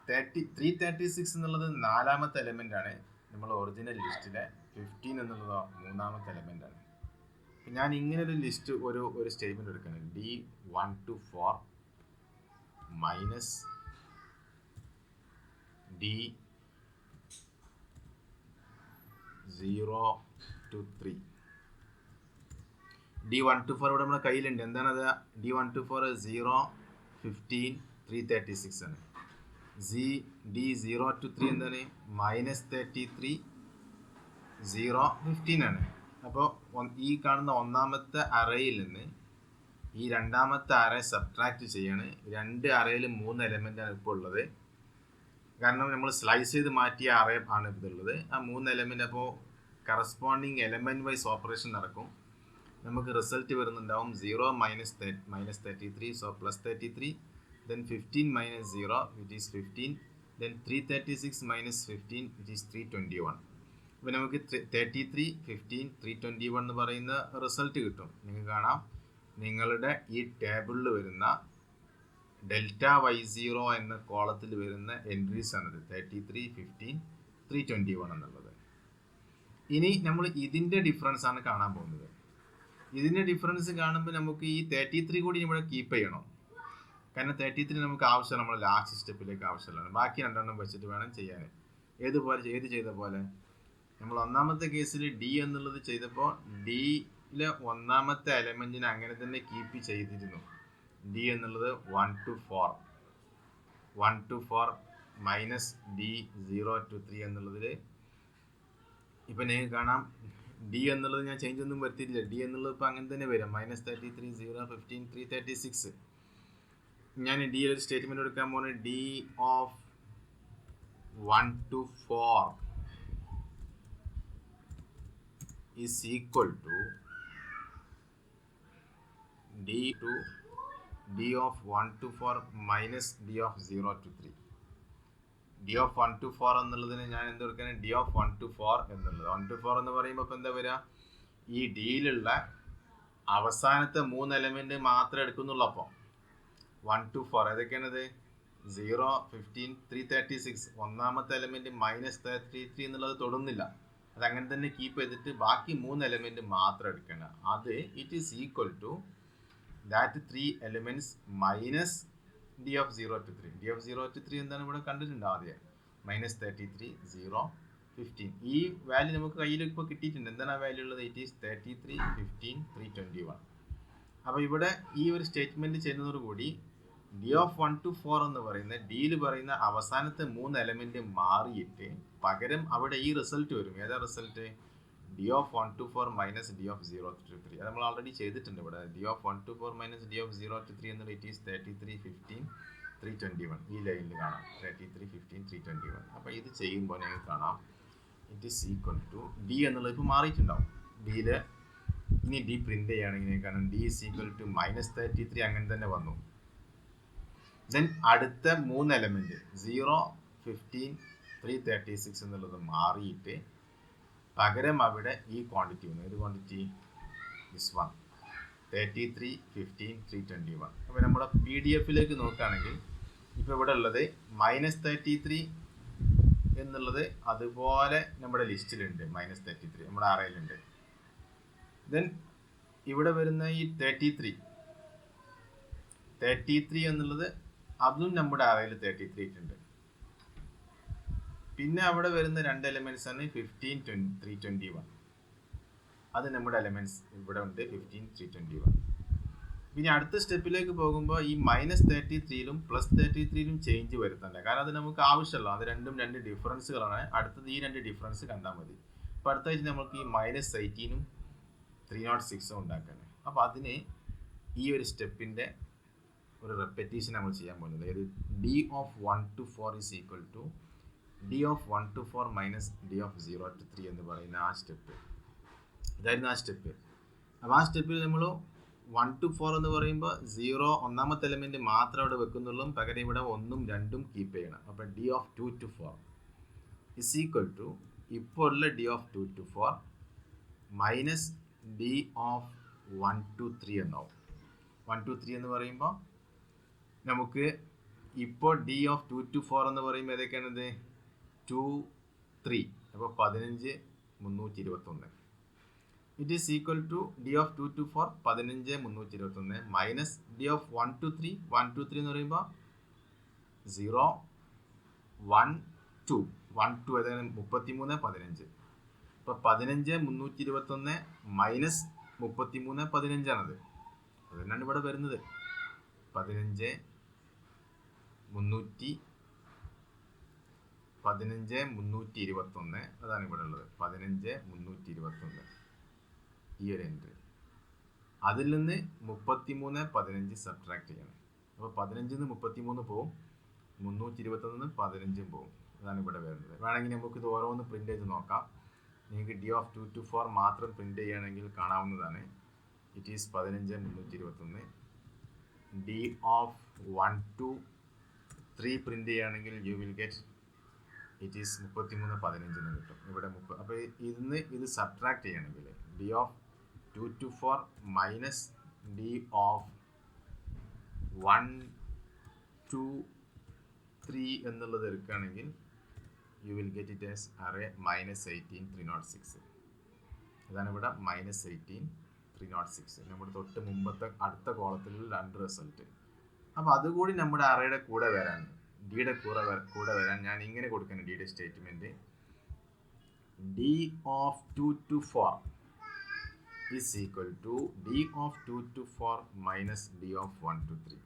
336 എന്നുള്ളത് നാലാമത്തെ എലമെൻ്റാണ് നമ്മൾ ഒറിജിനൽ ലിസ്റ്റിലെ. 15 എന്നുള്ളത് മൂന്നാമത്തെ എലമെൻ്റാണ്. ഞാൻ ഇങ്ങനെ ഒരു ലിസ്റ്റ് ഒരു സ്റ്റേറ്റ്മെൻറ്റ് എടുക്കുകയാണ്. D1 to 4 minus D0 to 3. D1 to 4 ഇവിടെ നമ്മുടെ കയ്യിലുണ്ട്. എന്താണത്? D1 to 4 0, 15, 336 ആണ്. D0 to 3 എന്താണ്? -33, 0, 15 ആണ്. അപ്പോൾ ഈ കാണുന്ന ഒന്നാമത്തെ അറയിൽ നിന്ന് ഈ രണ്ടാമത്തെ അറ സബ്ട്രാക്ട് ചെയ്യാണ്. രണ്ട് അറയിൽ 3 എലമെൻ്റാണ് ഇപ്പോൾ ഉള്ളത്. കാരണം നമ്മൾ സ്ലൈസ് ചെയ്ത് മാറ്റിയ അറ ആണ് ഇതുള്ളത്. ആ 3 എലമെൻ്റ് അപ്പോൾ കറസ്പോണ്ടിങ് എലമെൻറ്റ് വൈസ് ഓപ്പറേഷൻ നടക്കും. നമുക്ക് result വരുന്നുണ്ടാവും 0 minus 33, so plus 33, then 15 minus 0 which is 15, then 336 minus 15 which is 321. അപ്പോൾ നമുക്ക് 33, 15, 321 എന്ന് പറയുന്ന റിസൾട്ട് കിട്ടും. നിങ്ങൾക്ക് കാണാം നിങ്ങളുടെ ഈ ടേബിളിൽ വരുന്ന ∆y0 എന്ന കോളത്തിൽ വരുന്ന എൻട്രീസ് ആണത്. 33, 15, 321 എന്നുള്ളത്. ഇനി നമ്മൾ ഇതിൻ്റെ ഡിഫറൻസ് ആണ് കാണാൻ പോകുന്നത്. ഇതിൻ്റെ ഡിഫറൻസ് കാണുമ്പോൾ നമുക്ക് ഈ 33 കൂടി ഇവിടെ കീപ്പ് ചെയ്യണം. കാരണം 33 നമുക്ക് ആവശ്യമാണ്, നമ്മൾ ലാസ്റ്റ് സ്റ്റെപ്പിലേക്ക് ആവശ്യമുള്ളതാണ്. ബാക്കി രണ്ടെണ്ണം വെച്ചിട്ട് വേണം ചെയ്യാൻ. ഏത് ചെയ്ത പോലെ നമ്മൾ ഒന്നാമത്തെ കേസിൽ ഡി എന്നുള്ളത് ചെയ്തപ്പോൾ ഡിയിലെ ഒന്നാമത്തെ എലമെൻറ്റിനെ അങ്ങനെ തന്നെ കീപ്പ് ചെയ്തിരുന്നു. ഡി എന്നുള്ളത് 1 to 4 മൈനസ് D0 to 3 എന്നുള്ളതിൽ ഇപ്പം നിങ്ങൾക്ക് കാണാം ഡി എന്നുള്ളത് ഞാൻ ചേഞ്ച് ഒന്നും വരുത്തിയിട്ടില്ല. ഡി എന്നുള്ളത് ഇപ്പോൾ അങ്ങനെ തന്നെ വരാം. -33, 0, 15, 336. ഞാൻ ഡിയിൽ ഒരു സ്റ്റേറ്റ്മെൻറ്റ് എടുക്കാൻ പോകുന്നത് D1 to 4 is equal to D of 1 to 4 minus D of 0 to 3. D of 1 to 4 എന്നുള്ളതിന് ഞാൻ എന്ത് കൊടുക്കുകയാണ്? D of 1 to 4 എന്നുള്ളത്. 1 to 4 എന്ന് പറയുമ്പോൾ ഇപ്പോൾ എന്താ വരിക? ഈ ഡിയിലുള്ള അവസാനത്തെ 3 എലമെൻറ്റ് മാത്രമേ എടുക്കുന്നുള്ളൂ. അപ്പോൾ 1 to 4 ഏതൊക്കെയാണത്? 0, 15, 336. ഒന്നാമത്തെ എലമെൻറ്റ് -33 എന്നുള്ളത് തൊടുന്നില്ല. അതങ്ങനെ തന്നെ കീപ്പ് ചെയ്തിട്ട് ബാക്കി 3 എലമെൻറ്റ് മാത്രം എടുക്കണം. അത് it is equal to that 3 elements minus D of 0 to 3. D of 0 to 3 എന്താണ് ഇവിടെ കണ്ടിട്ടുണ്ട് ആദ്യം? -33, 0, 15. ഈ വാല്യൂ നമുക്ക് കയ്യിൽ ഇപ്പോൾ കിട്ടിയിട്ടുണ്ട്. എന്താണ് ആ വാല്യൂ ഉള്ളത്? It is 33, 15, 321. അപ്പോൾ ഇവിടെ ഈ ഒരു സ്റ്റേറ്റ്മെൻറ്റ് ചെയ്യുന്നതോടുകൂടി D of 1 to 4 എന്ന് പറയുന്ന ഡിയിൽ പറയുന്ന അവസാനത്തെ 3 എലമെൻറ്റ് മാറിയിട്ട് പകരം അവിടെ ഈ റിസൾട്ട് വരും. ഏതാ result? D of 1 to 4 minus D of 0 to 3. അത് നമ്മൾ ഓൾറെഡി ചെയ്തിട്ടുണ്ട് ഇവിടെ. D of 1 to 4 minus D of 0 to 3 എന്നുള്ളത് ഇറ്റ് ഈസ് 33, 15, 321. ഈ ലൈനിൽ കാണാം 33, 15, 321. അപ്പോൾ ഇത് ചെയ്യുമ്പോൾ നിങ്ങൾക്ക് കാണാം it is equal to D എന്നുള്ളത് ഇപ്പോൾ മാറിയിട്ടുണ്ടാവും. ഡിയിൽ ഇനി D പ്രിൻ്റ് ചെയ്യുകയാണെങ്കിൽ കാരണം D ഈസ് ഈക്വൽ ടു -33 അങ്ങനെ തന്നെ വന്നു. ദെൻ അടുത്ത 3 എലമെൻറ്റ് 0, 15, 336 എന്നുള്ളത് മാറിയിട്ട് പകരം അവിടെ ഈ ക്വാണ്ടിറ്റി വന്നു. ഏത് ക്വാണ്ടിറ്റി? This one 33, 15, 321. അപ്പോൾ നമ്മുടെ PDF നോക്കുകയാണെങ്കിൽ ഇപ്പോൾ ഇവിടെ ഉള്ളത് -33 എന്നുള്ളത് അതുപോലെ നമ്മുടെ ലിസ്റ്റിലുണ്ട്. -33 നമ്മുടെ അറയിലുണ്ട്. ദെൻ ഇവിടെ വരുന്ന ഈ 33 എന്നുള്ളത് അതും നമ്മുടെ അറയിൽ 33 ഉണ്ട്. പിന്നെ അവിടെ വരുന്ന 2 എലമെൻറ്റ്സ് ആണ് 15, 321. അത് നമ്മുടെ എലമെൻറ്റ്സ് ഇവിടെ ഉണ്ട് 15, 321. പിന്നെ അടുത്ത സ്റ്റെപ്പിലേക്ക് പോകുമ്പോൾ ഈ -33ലും +33ലും ചേഞ്ച് വരുത്തണ്ട. കാരണം അത് നമുക്ക് ആവശ്യമുള്ള അത് രണ്ടും 2 ഡിഫറൻസുകളാണ്. അടുത്തത് ഈ 2 ഡിഫറൻസ് കണ്ടാൽ മതി. അപ്പോൾ അടുത്തായിട്ട് നമുക്ക് ഈ -18ഉം 306ഉം ഉണ്ടാക്കാൻ. അപ്പോൾ അതിന് ഈ ഒരു സ്റ്റെപ്പിൻ്റെ ഒരു റെപ്പറ്റീഷൻ നമ്മൾ ചെയ്യാൻ പോകുന്നത്. അതായത് D of 1 to 4 is equal to D of 1 to 4 minus D of 0 to 3 എന്ന് പറയുന്ന ആ സ്റ്റെപ്പ്. ഇതായിരുന്നു ആ സ്റ്റെപ്പ്. അപ്പോൾ ആ സ്റ്റെപ്പിൽ നമ്മൾ 1 to 4 എന്ന് പറയുമ്പോൾ 0 ഒന്നാമത്തെ എലമെൻറ്റ് മാത്രം അവിടെ വെക്കുന്നുള്ളൂ. പകരം ഇവിടെ 1ഉം 2ഉം കീപ്പ് ചെയ്യണം. അപ്പോൾ D of 2 to 4 is equal to ഇപ്പോൾ ഉള്ള d of 2 to 4 minus d of 1 to 3 എന്നാവും. 1 to 3 എന്ന് പറയുമ്പോൾ നമുക്ക് ഇപ്പോൾ ഡി ഓഫ് 2 to 4 എന്ന് പറയുമ്പോൾ ഏതൊക്കെയാണിത് 2 3 അപ്പോൾ 15 321. It is equal to d of 2 to 4 15 321 minus d of 1 to 3 എന്ന് പറയുമ്പോൾ 0 1 2 അതായത് 33 15. അപ്പോൾ 15 321 മൈനസ് 33 15 ആണത്. അത് തന്നെയാണ് ഇവിടെ വരുന്നത് 15 321 അതാണ് ഇവിടെ ഉള്ളത് 15 321 ഈ ഒരു എൻട്രി. അതിൽ നിന്ന് 33 15 സബ്ട്രാക്ട് ചെയ്യണം. അപ്പോൾ 15 33 പോവും 321 15 പോവും. അതാണ് ഇവിടെ വരുന്നത്. വേണമെങ്കിൽ നമുക്ക് ഇത് ഓരോന്ന് പ്രിന്റ് ചെയ്ത് നോക്കാം. നിങ്ങൾക്ക് ഡി ഓഫ് 2 to 4 മാത്രം പ്രിന്റ് ചെയ്യുകയാണെങ്കിൽ കാണാവുന്നതാണ്. It is 15 321. D of 1 to 3 print ചെയ്യുകയാണെങ്കിൽ you will get it is 33 15 എന്ന് കിട്ടും. ഇവിടെ അപ്പോൾ ഇതിന്ന് ഇത് സബ്ട്രാക്ട് ചെയ്യണമെങ്കിൽ D of 2 to 4 minus d of 1 to 3 എന്നുള്ളത് എടുക്കുകയാണെങ്കിൽ U will get it as array -18 306. ഇതാണ് ഇവിടെ -18 306. നമ്മുടെ തൊട്ട് മുമ്പത്തെ അടുത്ത കോളത്തിലുള്ള 2 റിസൾട്ട്. അപ്പോൾ അതുകൂടി നമ്മുടെ അറേയുടെ കൂടെ വരാൻ ഡിയുടെ കൂടെ വരാൻ ഞാൻ ഇങ്ങനെ കൊടുക്കണം. ഡിയുടെ statement D of 2 to 4 is equal to d of 2 to 4 minus d of 1 to 3.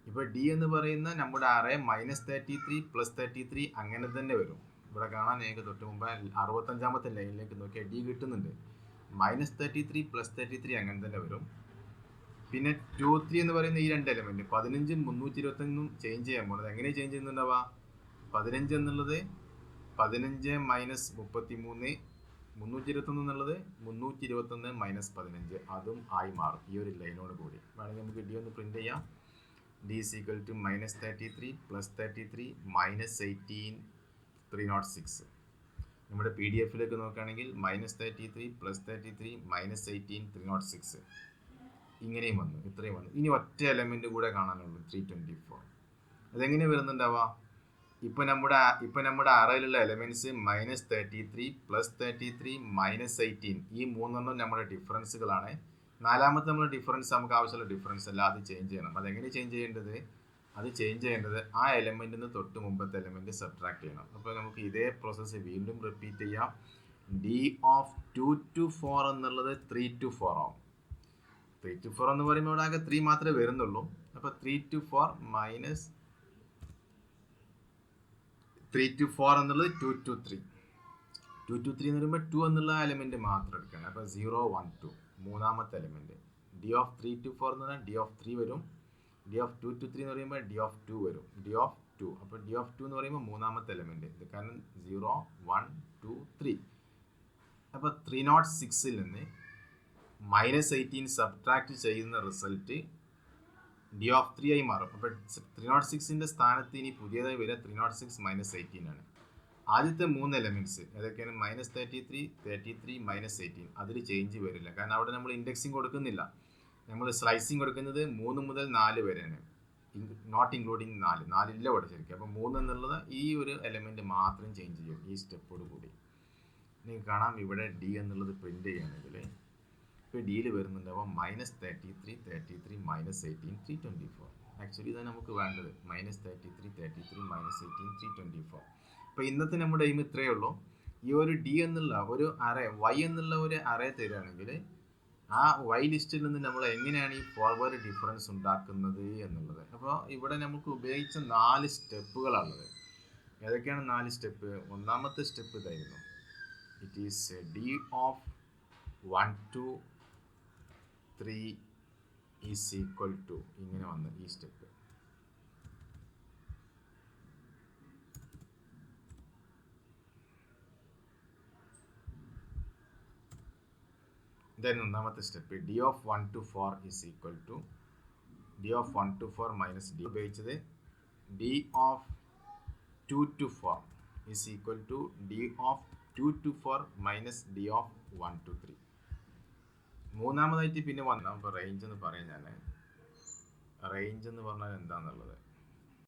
ഇപ്പോൾ ഡി എന്ന് പറയുന്ന നമ്മുടെ അറേ -33 + 33 അങ്ങനെ തന്നെ വരും. ഇവിടെ കാണാൻ നിങ്ങൾക്ക് തൊട്ട് മുമ്പ് 65ാമത്തെ ലൈനിലേക്ക് നോക്കിയാൽ ഡി കിട്ടുന്നുണ്ട്. -33 + 33 അങ്ങനെ തന്നെ വരും. പിന്നെ 2 3 എന്ന് പറയുന്ന ഈ 2 എലമെന്റ് 15 321 ചേഞ്ച് ചെയ്യാൻ പോകുന്നത് എങ്ങനെ ചേഞ്ച് ചെയ്യുന്നുണ്ടാവുക 15 എന്നുള്ളത് 15 മൈനസ് 33 321 എന്നുള്ളത് 321 മൈനസ് 15 അതും ആയി മാറും ഈ ഒരു ലൈനോട് കൂടി. വേണമെങ്കിൽ നമുക്ക് ഡി ഒന്ന് പ്രിന്റ് ചെയ്യാം. D is equal to -33 + 33 -18 306. നമ്മുടെ PDF-ലേക്ക് നോക്കുകയാണെങ്കിൽ -33 + 33 -18 306 ഇങ്ങനെയും വന്നു. ഇത്രയും വന്നു. ഇനി ഒറ്റ എലമെന്റ് കൂടെ കാണാനുള്ളൂ 324. അതെങ്ങനെ വരുന്നുണ്ടാവുക ഇപ്പം നമ്മുടെ അറയിലുള്ള എലമെന്റ്സ് -33 + 33 -18 ഈ മൂന്നെണ്ണം നമ്മുടെ ഡിഫറൻസുകളാണ്. നാലാമത്തെ നമ്മുടെ ഡിഫറൻസ് നമുക്ക് ആവശ്യമുള്ള ഡിഫറൻസ് അല്ല, അത് ചേഞ്ച് ചെയ്യണം. അതെങ്ങനെ ചേഞ്ച് ചെയ്യേണ്ടത് ആ എലമെന്റിൽ നിന്ന് തൊട്ട് മുമ്പത്തെ എലമെന്റ് സബ്ട്രാക്ട് ചെയ്യണം. അപ്പോൾ നമുക്ക് ഇതേ പ്രോസസ്സ് വീണ്ടും റിപ്പീറ്റ് ചെയ്യാം. ഡി ഓഫ് 2 to 4 എന്നുള്ളത് 3 to 4 ആവും. 3 to 4 എന്ന് പറയുമ്പോൾ ഇവിടെ ആകെ 3 മാത്രമേ വരുന്നുള്ളൂ. അപ്പോൾ 3 to 4 മൈനസ് 3 to 4 എന്നുള്ളത് 2 to 3. 2 to 3 എന്ന് പറയുമ്പോൾ 2 എന്നുള്ള എലമെന്റ് മാത്രം എടുക്കണം. അപ്പോൾ 0 1 2 മൂന്നാമത്തെ എലമെന്റ്. ഡി ഓഫ് 3 to 4 എന്ന് പറഞ്ഞാൽ ഡി ഓഫ് 3 വരും. ഡി ഓഫ് 2 to 3 എന്ന് പറയുമ്പോൾ ഡി ഓഫ് 2 വരും. ഡി ഓഫ് 2 അപ്പോൾ ഡി ഓഫ് 2 എന്ന് പറയുമ്പോൾ മൂന്നാമത്തെ എലമെന്റ്. ഇത് കാരണം 0 1 2 3. അപ്പോൾ 306ൽ നിന്ന് -18 സബ്ട്രാക്ട് ചെയ്യുന്ന റിസൾട്ട് ഡി ഓഫ് 3 ആയി മാറും. അപ്പോൾ 306ന്റെ സ്ഥാനത്ത് ഇനി പുതിയതായി വരിക 306 -18 ആണ്. ആദ്യത്തെ 3 എലമെന്റ്സ് ഏതൊക്കെയാണ് -33 33 -18 അതിൽ ചേഞ്ച് വരില്ല. കാരണം അവിടെ നമ്മൾ ഇൻഡെക്സിങ് കൊടുക്കുന്നില്ല, നമ്മൾ സ്ലൈസിങ് കൊടുക്കുന്നത് 3 മുതൽ 4 വരെയാണ്, നോട്ട് ഇൻക്ലൂഡിങ് 4 ഇല്ല ഇവിടെ ശരിക്കും. അപ്പോൾ 3 എന്നുള്ളത് ഈ ഒരു എലമെന്റ് മാത്രം ചേഞ്ച് ചെയ്യും ഈ സ്റ്റെപ്പോട് കൂടി. നിങ്ങൾക്ക് കാണാം ഇവിടെ ഡി എന്നുള്ളത് പ്രിന്റ് ചെയ്യുകയാണെങ്കിൽ ഇപ്പോൾ ഡിയിൽ വരുന്നുണ്ടാവും -33 33 -18 324. ആക്ച്വലി ഇതാണ് നമുക്ക് വേണ്ടത് -33 33 -18 324. അപ്പോൾ ഇന്നത്തെ നമ്മുടെ എയിം ഇത്രയേ ഉള്ളൂ. ഈ ഒരു ഡി എന്നുള്ള ഒരു അറേ വൈ എന്നുള്ള ഒരു അറേ തരികയാണെങ്കിൽ ആ വൈ ലിസ്റ്റിൽ നിന്ന് നമ്മൾ എങ്ങനെയാണ് ഈ ഫോർവേഡ് ഡിഫറൻസ് ഉണ്ടാക്കുന്നത് എന്നുള്ളത്. അപ്പോൾ ഇവിടെ നമുക്ക് ഉപയോഗിച്ച 4 സ്റ്റെപ്പുകളാണുള്ളത്. ഏതൊക്കെയാണ് 4 സ്റ്റെപ്പ്? ഒന്നാമത്തെ സ്റ്റെപ്പ് ഇതായിരുന്നു. It is d of 1 to 3 is equal to ഇങ്ങനെ വന്ന് ഈ സ്റ്റെപ്പ്. ഇതായിരുന്നു ഒന്നാമത്തെ step. D of 1 to 4 is equal to d of 1 to 4 minus d. ഉപയോഗിച്ചത് d of 2 to 4 is equal to d of 2 to 4 minus d of 1 to 3. മൂന്നാമതായിട്ട് പിന്നെ വന്ന range എന്ന് പറയാൻ ഞാൻ റേഞ്ച് എന്ന് പറഞ്ഞാൽ എന്താണെന്നുള്ളത്